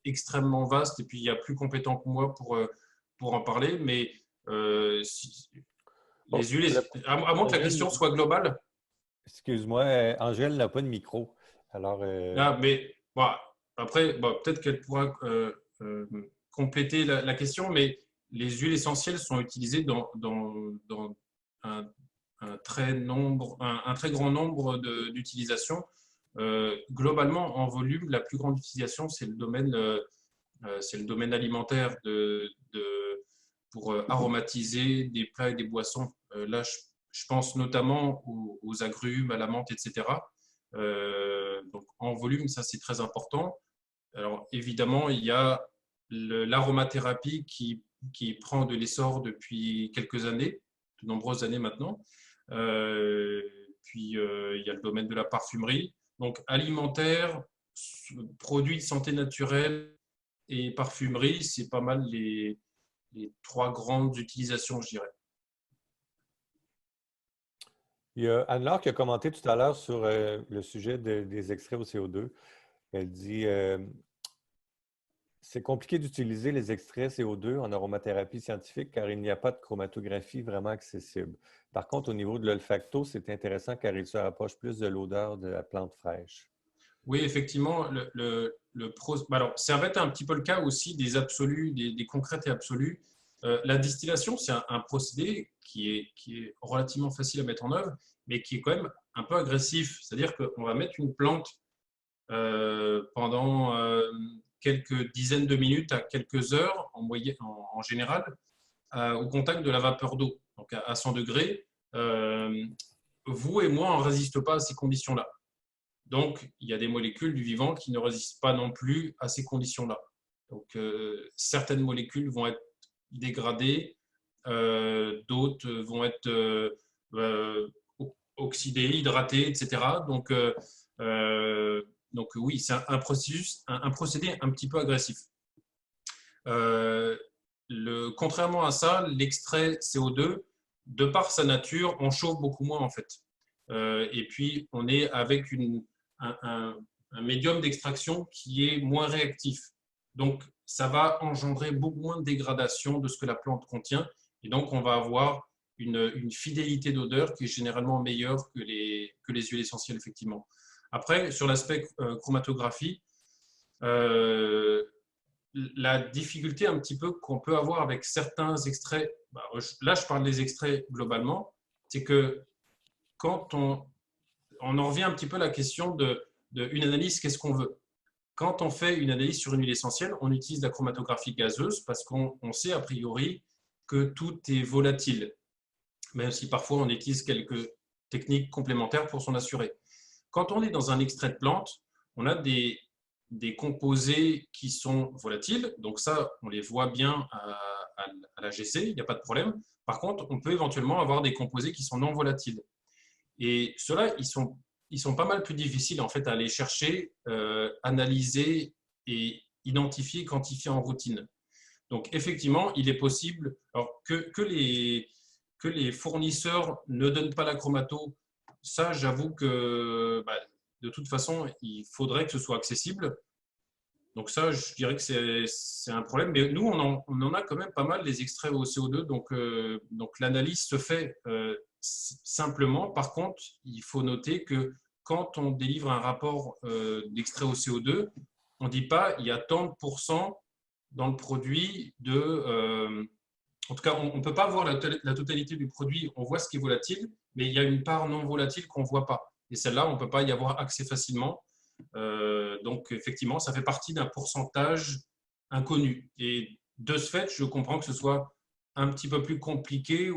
extrêmement vaste et puis il y a plus compétent que moi pour en parler. Mais les Oh, huiles, à moins que la Angèle, question soit globale, excuse-moi, Angèle n'a pas de micro. Alors, là, mais bon, après, bon, peut-être qu'elle pourra compléter la question, mais les huiles essentielles sont utilisées dans un, un très grand nombre d'utilisations. Globalement, en volume, la plus grande utilisation, c'est le domaine alimentaire pour aromatiser des plats et des boissons. Là, je pense notamment aux agrumes, à la menthe, etc. Donc, en volume, ça, c'est très important. Alors, évidemment, il y a l'aromathérapie qui prend de l'essor depuis quelques années, de nombreuses années maintenant. Puis, il y a le domaine de la parfumerie. Donc, alimentaire, produits de santé naturelle et parfumerie, c'est pas mal les trois grandes utilisations, je dirais. Il y a Anne-Laure qui a commenté tout à l'heure sur le sujet des extraits au CO2. Elle dit c'est compliqué d'utiliser les extraits CO2 en aromathérapie scientifique car il n'y a pas de chromatographie vraiment accessible. Par contre, au niveau de l'olfacto, c'est intéressant car il se rapproche plus de l'odeur de la plante fraîche. Oui, effectivement, alors, ça va être un petit peu le cas aussi des absolus, des concrètes et absolus. La distillation, c'est un procédé qui est relativement facile à mettre en œuvre, mais qui est quand même un peu agressif. C'est-à-dire qu'on va mettre une plante pendant quelques dizaines de minutes à quelques heures en général au contact de la vapeur d'eau, donc à 100 degrés. Vous et moi, on ne résiste pas à ces conditions-là. Donc, il y a des molécules du vivant qui ne résistent pas non plus à ces conditions-là. Donc, certaines molécules vont être dégradées, d'autres vont être oxydées, hydratées, etc. Donc oui, c'est un procédé un petit peu agressif. Contrairement à ça, l'extrait CO2, de par sa nature, on chauffe beaucoup moins en fait. Et puis, on est avec un médium d'extraction qui est moins réactif. Donc, ça va engendrer beaucoup moins de dégradation de ce que la plante contient. Et donc, on va avoir une fidélité d'odeur qui est généralement meilleure que les huiles essentielles, effectivement. Après, sur l'aspect chromatographie, la difficulté un petit peu qu'on peut avoir avec certains extraits, là je parle des extraits globalement, c'est que quand on en revient un petit peu à la question d'une analyse, qu'est-ce qu'on veut? Quand on fait une analyse sur une huile essentielle, on utilise la chromatographie gazeuse parce qu'on sait a priori que tout est volatile, même si parfois on utilise quelques techniques complémentaires pour s'en assurer. Quand on est dans un extrait de plante, on a des composés qui sont volatiles, donc ça, on les voit bien à la GC, il n'y a pas de problème. Par contre, on peut éventuellement avoir des composés qui sont non volatiles. Et ceux-là, ils sont pas mal plus difficiles en fait à aller chercher, analyser et identifier, quantifier en routine. Donc effectivement, il est possible alors, que les fournisseurs ne donnent pas la chromato. Ça, j'avoue que de toute façon, il faudrait que ce soit accessible. Donc ça, je dirais que c'est un problème. Mais nous, on en a quand même pas mal les extraits au CO2. Donc l'analyse se fait simplement. Par contre, il faut noter que quand on délivre un rapport d'extrait au CO2, on ne dit pas il y a tant de pourcents dans le produit en tout cas, on ne peut pas voir la totalité du produit. On voit ce qui est volatile, mais il y a une part non volatile qu'on ne voit pas. Et celle-là, on ne peut pas y avoir accès facilement. Donc, effectivement, ça fait partie d'un pourcentage inconnu. Et de ce fait, je comprends que ce soit un petit peu plus compliqué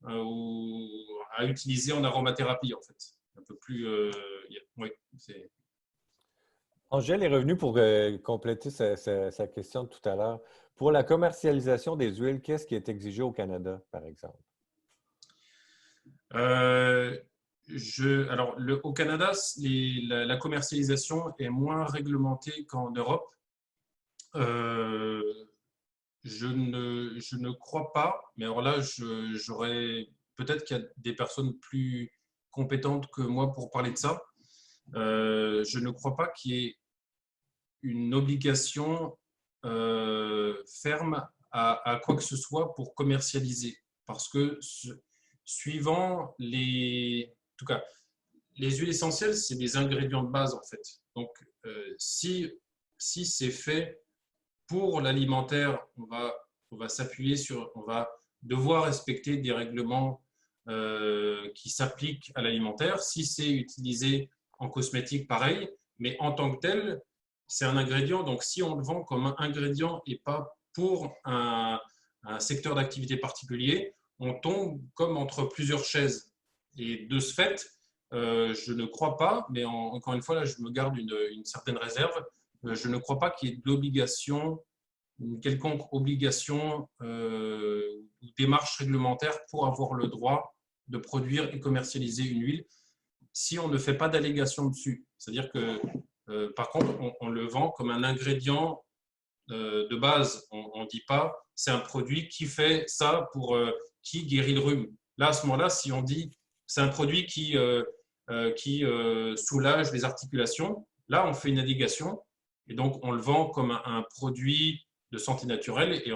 à utiliser en aromathérapie, en fait. Un peu plus… oui, c'est… Angèle est revenue pour compléter sa question de tout à l'heure. Pour la commercialisation des huiles, qu'est-ce qui est exigé au Canada, par exemple? Alors, au Canada, la commercialisation est moins réglementée qu'en Europe. Je ne crois pas, mais alors là, peut-être qu'il y a des personnes plus compétentes que moi pour parler de ça. Je ne crois pas qu'il y ait une obligation ferme à quoi que ce soit pour commercialiser. Parce que suivant en tout cas, les huiles essentielles, c'est des ingrédients de base en fait. Donc, si c'est fait pour l'alimentaire, on va s'appuyer on va devoir respecter des règlements qui s'appliquent à l'alimentaire. Si c'est utilisé en cosmétique, pareil, mais en tant que tel, c'est un ingrédient. Donc, si on le vend comme un ingrédient et pas pour un un secteur d'activité particulier, on tombe comme entre plusieurs chaises. Et de ce fait, je ne crois pas, mais encore une fois, là, je me garde une certaine réserve, je ne crois pas qu'il y ait d'obligation, une quelconque obligation ou démarche réglementaire pour avoir le droit de produire et commercialiser une huile si on ne fait pas d'allégation dessus. C'est-à-dire que, par contre, on le vend comme un ingrédient de base. On ne dit pas c'est un produit qui fait ça pour qui guérit le rhume. Là, à ce moment-là, si on dit c'est un produit qui soulage les articulations, là, on fait une allégation et donc on le vend comme un produit de santé naturelle et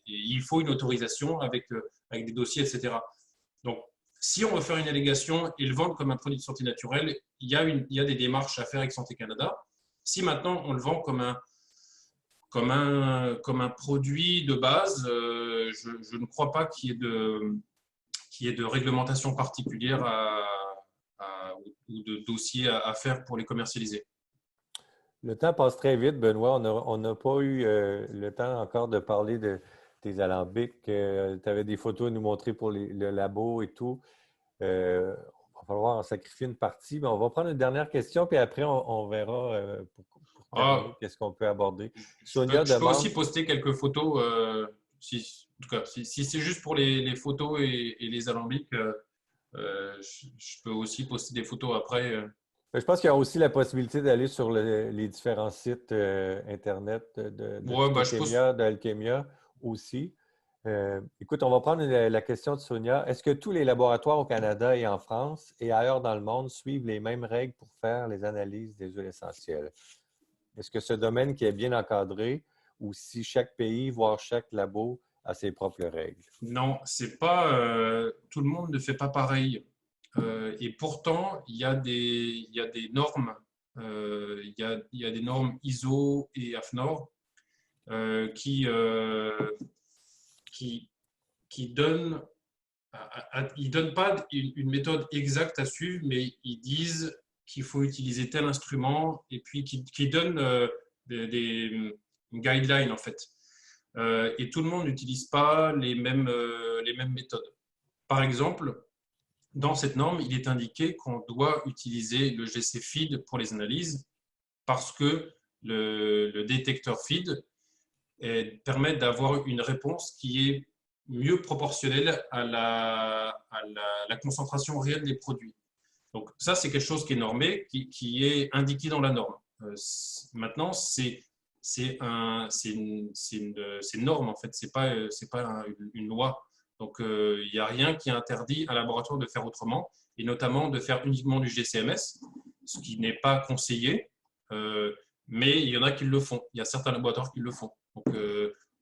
il faut une autorisation avec des dossiers, etc. Donc, si on veut faire une allégation et le vendre comme un produit de santé naturelle, il y a des démarches à faire avec Santé Canada. Si maintenant on le vend comme un produit de base, je ne crois pas qu'il y ait de réglementation particulière ou de dossier à faire pour les commercialiser. Le temps passe très vite, Benoît. On n'a pas eu le temps encore de parler de tes alambics. Tu avais des photos à nous montrer pour le labo et tout. Il va falloir en sacrifier une partie, mais on va prendre une dernière question, puis après, on verra pour terminer qu'est-ce qu'on peut aborder. Sonia je peux aussi poster quelques photos, en tout cas, si c'est juste pour les photos et les alambics, je peux aussi poster des photos après. Je pense qu'il y a aussi la possibilité d'aller sur les différents sites Internet d'Alchemia aussi. Écoute, on va prendre la question de Sonia. Est-ce que tous les laboratoires au Canada et en France et ailleurs dans le monde suivent les mêmes règles pour faire les analyses des huiles essentielles? Est-ce que ce domaine qui est bien encadré ou si chaque pays, voire chaque labo, a ses propres règles? Non, c'est pas. Tout le monde ne fait pas pareil. Et pourtant, il y a des normes. Il y a des normes ISO et AFNOR qui donnent. Ils ne donnent pas une méthode exacte à suivre, mais ils disent qu'il faut utiliser tel instrument et puis qui donnent des guidelines en fait. Et tout le monde n'utilise pas les mêmes méthodes. Par exemple, dans cette norme, il est indiqué qu'on doit utiliser le GC feed pour les analyses parce que le détecteur feed permet d'avoir une réponse qui est mieux proportionnelle à la concentration réelle des produits. Donc ça, c'est quelque chose qui est normé, qui est indiqué dans la norme. Maintenant, c'est une norme en fait, c'est pas une loi. Donc il n'y a rien qui interdit à un laboratoire de faire autrement, et notamment de faire uniquement du GCMS, ce qui n'est pas conseillé, mais il y en a qui le font. Il y a certains laboratoires qui le font.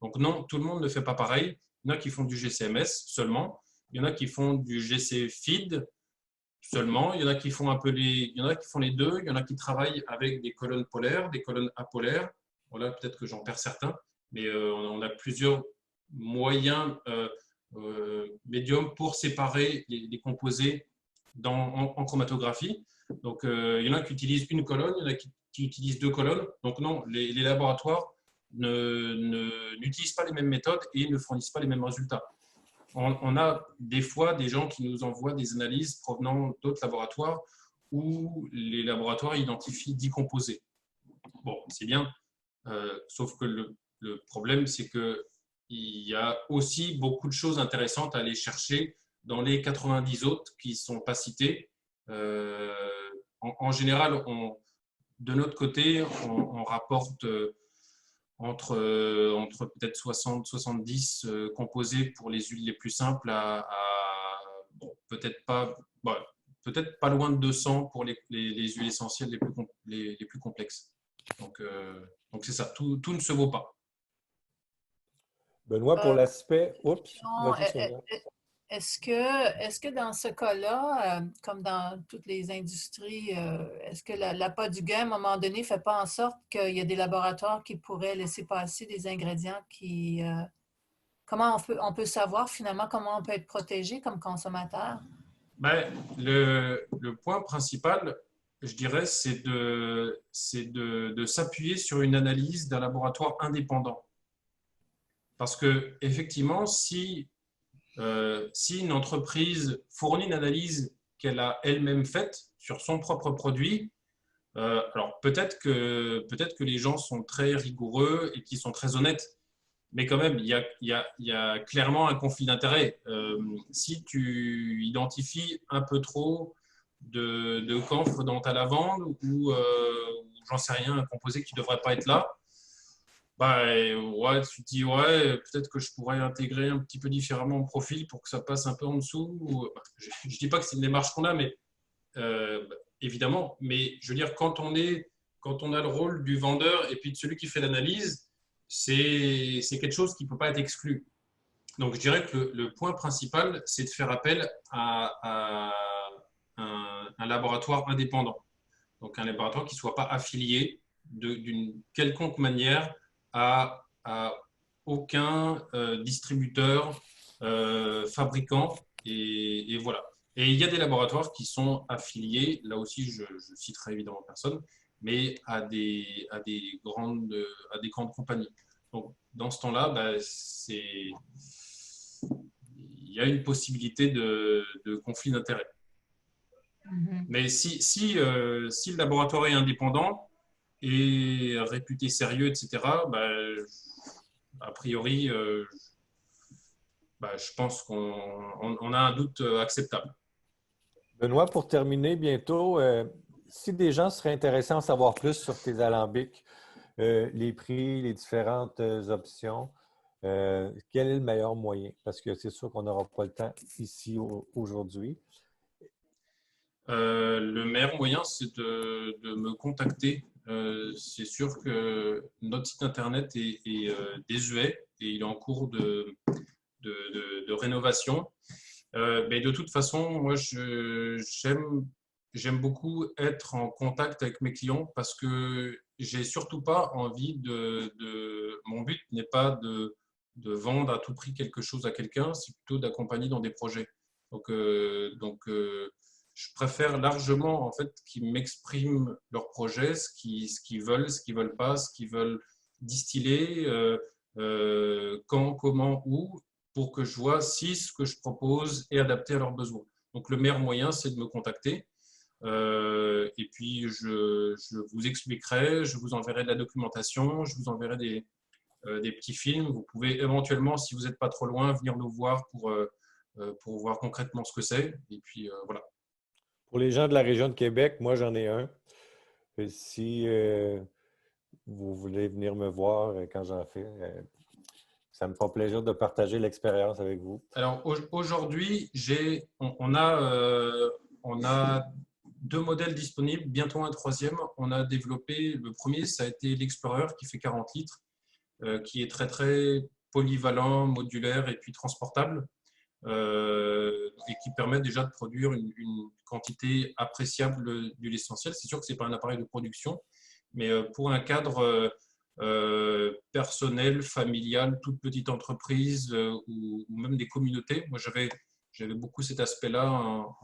Donc non, tout le monde ne fait pas pareil. Il y en a qui font du GCMS seulement, il y en a qui font du GC feed seulement, il y en a qui font il y en a qui font les deux, il y en a qui travaillent avec des colonnes polaires, des colonnes apolaires. Voilà, peut-être que j'en perds certains, mais on a plusieurs moyens médiums pour séparer les composés en chromatographie. Donc, il y en a qui utilisent une colonne, il y en a qui utilisent deux colonnes. Donc non, les laboratoires n'utilisent pas les mêmes méthodes et ne fournissent pas les mêmes résultats. On a des fois des gens qui nous envoient des analyses provenant d'autres laboratoires où les laboratoires identifient 10 composés. Bon, c'est bien, sauf que le problème, c'est qu'il y a aussi beaucoup de choses intéressantes à aller chercher dans les 90 autres qui ne sont pas cités. En général, de notre côté, on rapporte entre peut-être 60-70 composés pour les huiles les plus simples bon, peut-être pas loin de 200 pour les huiles essentielles les plus complexes. Donc c'est ça, tout ne se vaut pas. Benoît, pour l'aspect… Oups, est-ce que dans ce cas-là, comme dans toutes les industries, est-ce que l'appât du gain, à un moment donné, ne fait pas en sorte qu'il y a des laboratoires qui pourraient laisser passer des ingrédients qui… comment on peut savoir finalement comment on peut être protégé comme consommateur? Ben, le point principal, je dirais, c'est de s'appuyer sur une analyse d'un laboratoire indépendant. Parce que effectivement, si une entreprise fournit une analyse qu'elle a elle-même faite sur son propre produit, alors peut-être que les gens sont très rigoureux et qu'ils sont très honnêtes, mais quand même, il y a clairement un conflit d'intérêts. Si tu identifies un peu trop de camphre dans ta lavande ou j'en sais rien, un composé qui ne devrait pas être là, bah, ouais, tu te dis, ouais, peut-être que je pourrais intégrer un petit peu différemment mon profil pour que ça passe un peu en dessous. Je ne dis pas que c'est une démarche qu'on a, mais évidemment. Mais je veux dire, quand on a le rôle du vendeur et puis de celui qui fait l'analyse, c'est quelque chose qui ne peut pas être exclu. Donc, je dirais que le point principal, c'est de faire appel à un laboratoire indépendant. Donc, un laboratoire qui ne soit pas affilié d'une quelconque manière à aucun distributeur, fabricant. Et voilà. Et il y a des laboratoires qui sont affiliés, là aussi je citerai évidemment personne, mais à des grandes compagnies. Donc, dans ce temps-là, bah, il y a une possibilité de conflit d'intérêts. Mais si le laboratoire est indépendant et réputé sérieux, etc., bah, a priori, bah, je pense qu'on a un doute acceptable. Benoît, pour terminer bientôt, si des gens seraient intéressés à en savoir plus sur tes alambics, les prix, les différentes options, quel est le meilleur moyen? Parce que c'est sûr qu'on n'aura pas le temps ici aujourd'hui. Le meilleur moyen, c'est de me contacter. C'est sûr que notre site internet est désuet et il est en cours de rénovation. Mais de toute façon, moi, j'aime beaucoup être en contact avec mes clients parce que j'ai surtout pas envie mon but n'est pas de vendre à tout prix quelque chose à quelqu'un, c'est plutôt d'accompagner dans des projets. Donc, je préfère largement en fait qu'ils m'expriment leurs projets, ce qu'ils veulent, ce qu'ils veulent pas, ce qu'ils veulent distiller, quand, comment, où, pour que je vois si ce que je propose est adapté à leurs besoins. Donc, le meilleur moyen, c'est de me contacter. Et puis, je vous expliquerai, je vous enverrai de la documentation, je vous enverrai des petits films. Vous pouvez éventuellement, si vous n'êtes pas trop loin, venir nous voir pour voir concrètement ce que c'est. Et puis, voilà. Pour les gens de la région de Québec, moi, j'en ai un. Et si vous voulez venir me voir quand j'en fais, ça me fera plaisir de partager l'expérience avec vous. Alors, aujourd'hui, on a deux modèles disponibles, bientôt un troisième. On a développé, le premier, ça a été l'Explorer qui fait 40 litres, qui est très, très polyvalent, modulaire et puis transportable, et qui permet déjà de produire une quantité appréciable d'huile essentielle. C'est sûr que ce n'est pas un appareil de production, mais pour un cadre personnel, familial, toute petite entreprise ou même des communautés, moi j'avais beaucoup cet aspect-là en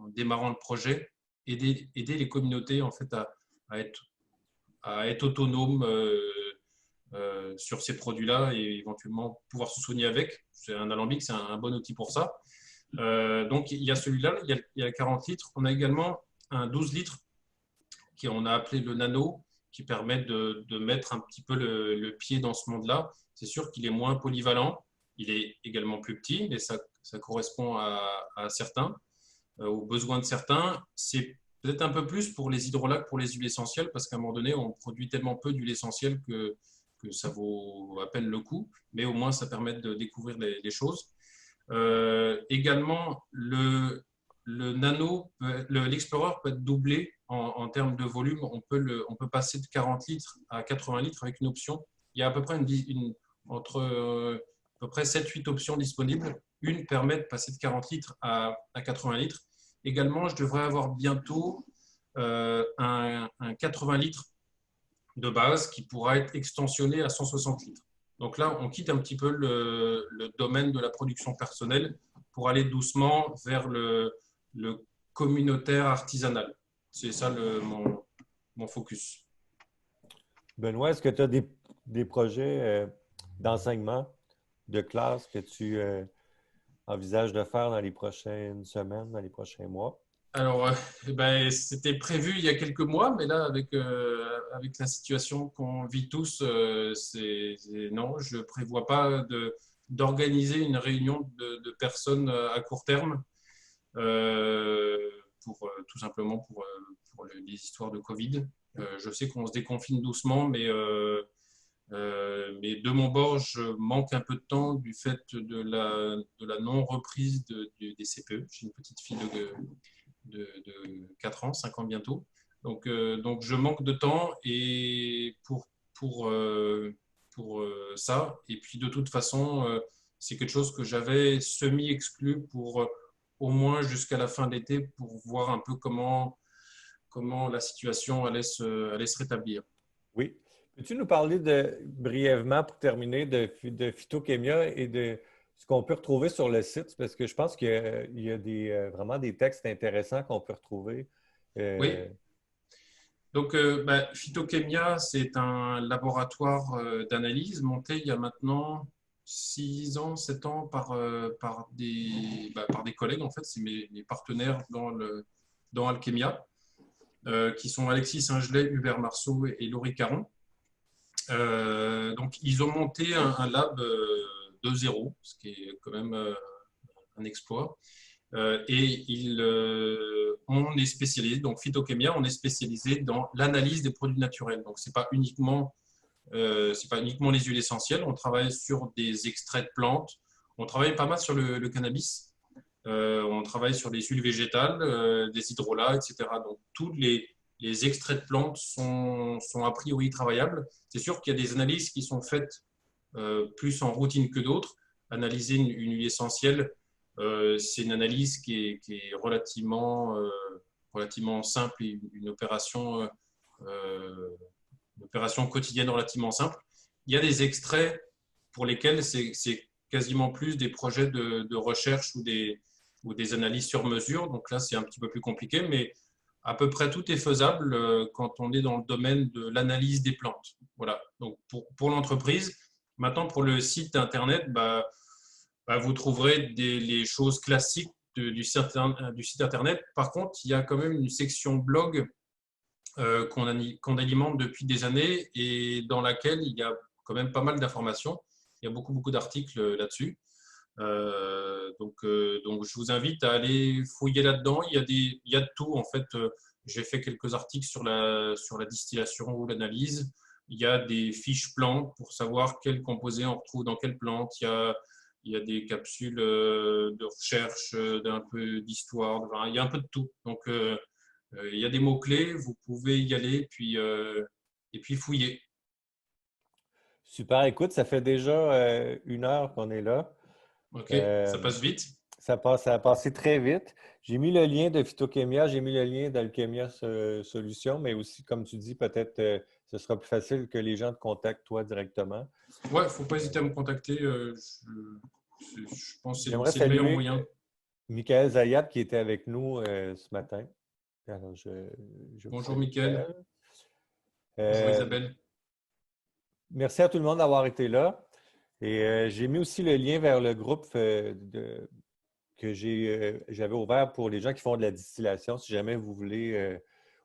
démarrant le projet, aider les communautés en fait à être autonomes sur ces produits-là et éventuellement pouvoir se soigner avec. C'est un alambic, c'est un bon outil pour ça. Donc, il y a celui-là, il y a 40 litres. On a également un 12 litres qu'on a appelé le Nano, qui permet de mettre un petit peu le pied dans ce monde-là. C'est sûr qu'il est moins polyvalent. Il est également plus petit, mais ça correspond à certains, aux besoins de certains. C'est peut-être un peu plus pour les hydrolats que pour les huiles essentielles, parce qu'à un moment donné, on produit tellement peu d'huile essentielle que ça vaut à peine le coup, mais au moins ça permet de découvrir les choses. Également, le Nano, l'Explorer peut être doublé en termes de volume. On peut passer de 40 litres à 80 litres avec une option. Il y a à peu près entre à peu près 7-8 options disponibles. Une permet de passer de 40 litres à 80 litres. Également, je devrais avoir bientôt un 80 litres de base qui pourra être extensionné à 160 litres. Donc là, on quitte un petit peu le domaine de la production personnelle pour aller doucement vers le communautaire artisanal. C'est ça mon focus. Benoît, est-ce que tu as des projets d'enseignement, de classe que tu envisages de faire dans les prochaines semaines, dans les prochains mois? Alors, c'était prévu il y a quelques mois, mais là, avec la situation qu'on vit tous, non, je ne prévois pas d'organiser une réunion de personnes à court terme, euh, tout simplement pour les histoires de Covid. Je sais qu'on se déconfine doucement, mais de mon bord, je manque un peu de temps du fait de la non-reprise des CPE. J'ai une petite fille de 4 ans, 5 ans bientôt. Donc je manque de temps et pour ça. Et puis de toute façon, c'est quelque chose que j'avais semi-exclu pour au moins jusqu'à la fin de l'été pour voir un peu comment la situation allait se rétablir. Oui. Peux-tu nous parler brièvement, pour terminer, de Phytokémia et de ce qu'on peut retrouver sur le site? Parce que je pense qu'il y a vraiment des textes intéressants qu'on peut retrouver. Oui. Donc, Phytokémia, c'est un laboratoire d'analyse monté il y a maintenant 6 ans, 7 ans par des collègues. En fait, c'est mes partenaires dans Alchemia, qui sont Alexis Singelet, Hubert Marceau et Laurie Caron. Donc, ils ont monté un lab de zéro, ce qui est quand même un exploit. On est spécialisé, donc Phytokémia, on est spécialisé dans l'analyse des produits naturels. Donc, c'est pas uniquement les huiles essentielles. On travaille sur des extraits de plantes. On travaille pas mal sur le cannabis. On travaille sur des huiles végétales, des hydrolats, etc. Donc, tous les extraits de plantes sont a priori travaillables. C'est sûr qu'il y a des analyses qui sont faites plus en routine que d'autres. Analyser une huile essentielle, c'est une analyse qui est relativement simple et une opération quotidienne relativement simple. Il y a des extraits pour lesquels c'est quasiment plus des projets de recherche ou des analyses sur mesure. Donc là, c'est un petit peu plus compliqué, mais à peu près tout est faisable quand on est dans le domaine de l'analyse des plantes. Voilà. Donc pour l'entreprise. Maintenant, pour le site Internet, vous trouverez les choses classiques du site Internet. Par contre, il y a quand même une section blog qu'on alimente depuis des années et dans laquelle il y a quand même pas mal d'informations. Il y a beaucoup, beaucoup d'articles là-dessus. Donc, je vous invite à aller fouiller là-dedans. Il y a de tout. En fait, j'ai fait quelques articles sur la distillation ou l'analyse. Il y a des fiches plantes pour savoir quels composés on retrouve dans quelle plante. Il y a des capsules de recherche, d'un peu d'histoire. Enfin, il y a un peu de tout. Donc, il y a des mots-clés. Vous pouvez y aller et puis fouiller. Super. Écoute, ça fait déjà 1 heure qu'on est là. OK, ça passe vite. Ça a passé très vite. J'ai mis le lien de Phytokémia, j'ai mis le lien d'Alchemia Solutions, mais aussi, comme tu dis, peut-être ce sera plus facile que les gens te contactent toi directement. Ouais, il ne faut pas hésiter à me contacter. Je pense que J'aimerais c'est le meilleur saluer moyen. Michael Zayat qui était avec nous ce matin. Alors, Bonjour Mickaël. Bonjour Euh, Isabelle. Merci à tout le monde d'avoir été là. Et j'ai mis aussi le lien vers le groupe que j'avais ouvert pour les gens qui font de la distillation. Si jamais vous voulez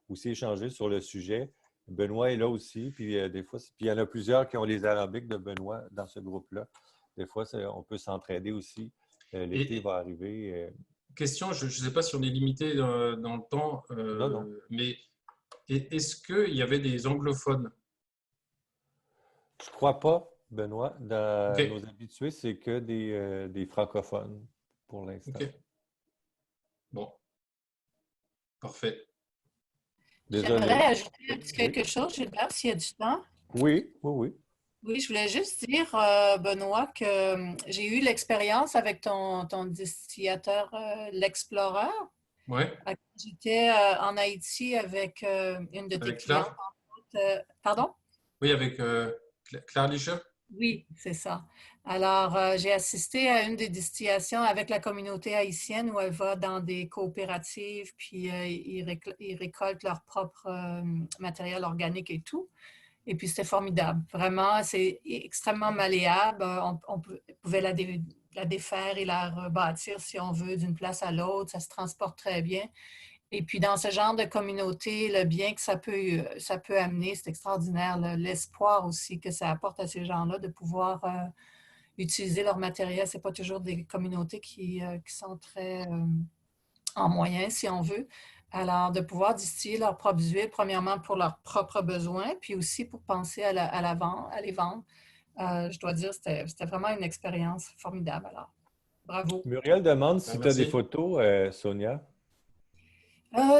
aussi échanger sur le sujet, Benoît est là aussi. Puis des fois, puis il y en a plusieurs qui ont les alambics de Benoît dans ce groupe-là. Des fois, on peut s'entraider aussi. L'été va arriver. Question, je ne sais pas si on est limité dans le temps, Non. mais est-ce qu'il y avait des anglophones? Je ne crois pas, Benoît. Dans OK. nos habitués, c'est que des francophones pour l'instant. OK. Bon. Parfait. Désolé. J'aimerais ajouter quelque chose, Gilbert, s'il y a du temps. Oui. Oui, je voulais juste dire, Benoît, que j'ai eu l'expérience avec ton distillateur, l'Explorer. Ouais. J'étais en Haïti avec une de tes Avec clientes. Claire? Pardon? Oui, avec Claire Lischer? Oui, c'est ça. Alors, j'ai assisté à une des distillations avec la communauté haïtienne où elle va dans des coopératives, puis ils récoltent leur propre matériel organique et tout. Et puis, c'était formidable. Vraiment, c'est extrêmement malléable. On pouvait la défaire et la rebâtir, si on veut, d'une place à l'autre. Ça se transporte très bien. Et puis, dans ce genre de communauté, le bien que ça peut amener, c'est extraordinaire. L'espoir aussi que ça apporte à ces gens-là de pouvoir utiliser leur matériel. Ce n'est pas toujours des communautés qui sont très en moyens, si on veut. Alors, de pouvoir distiller leurs propres huiles, premièrement pour leurs propres besoins, puis aussi pour penser à les vendre. Je dois dire, c'était vraiment une expérience formidable. Alors, bravo. Muriel demande si tu as des Merci. photos, Sonia.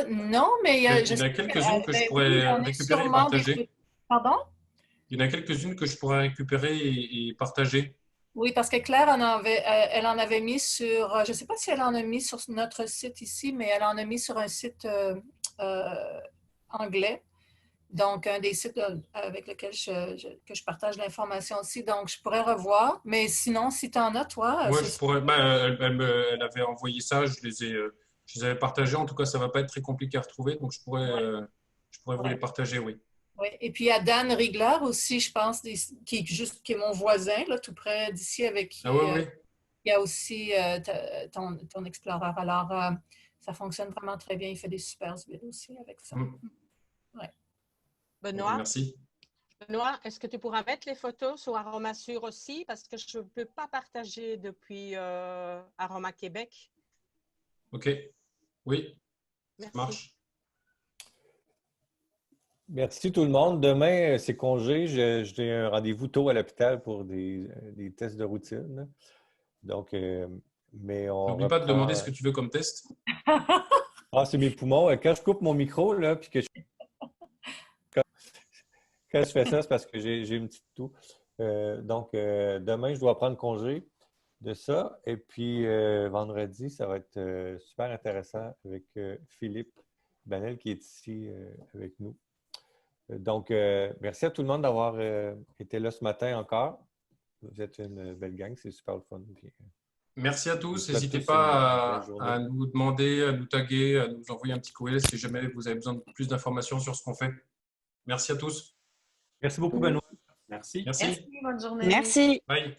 Non, mais Il y en je a sais quelques-unes que je oui, pourrais il y en a récupérer et sûrement des partager. Pardon? Il y en a quelques-unes que je pourrais récupérer et partager. Oui, parce que Claire elle en avait mis sur, je ne sais pas si elle en a mis sur notre site ici, mais elle en a mis sur un site anglais. Donc, un des sites avec lequel que je partage l'information aussi. Donc, je pourrais revoir. Mais sinon, si tu en as, toi, Moi, c'est je pourrais. Elle avait envoyé ça, je les avais partagés. En tout cas, ça ne va pas être très compliqué à retrouver, donc je pourrais vous les ouais. partager, oui. Oui. Et puis, il y a Dan Rigler aussi, je pense, qui est mon voisin, là, tout près d'ici, avec qui Ah oui, oui. il y a aussi ton Explorer. Alors, ça fonctionne vraiment très bien. Il fait des super huiles aussi avec ça. Ouais. Benoît, Merci. est-ce que tu pourras mettre les photos sur Aromasure aussi? Parce que je ne peux pas partager depuis Aroma Québec. OK. Oui, ça Merci. marche. Merci tout le monde. Demain, c'est congé. J'ai un rendez-vous tôt à l'hôpital pour des tests de routine. Donc, mais on N'oublie pas de reprend. demander ce que tu veux comme test. Ah, c'est mes poumons. Quand je coupe mon micro, là, puis que quand je fais ça, c'est parce que j'ai une petite toux. Donc, demain, je dois prendre congé de ça. Et puis, vendredi, ça va être super intéressant avec Philippe Banel qui est ici avec nous. Donc, merci à tout le monde d'avoir été là ce matin encore. Vous êtes une belle gang, c'est super le fun. Puis, Merci à tous. je vous souhaite N'hésitez tous une pas belle journée. à nous demander, à nous taguer, à nous envoyer un petit courriel si jamais vous avez besoin de plus d'informations sur ce qu'on fait. Merci à tous. Merci beaucoup, Benoît. Merci. Merci. Merci, bonne journée. Merci. Bye.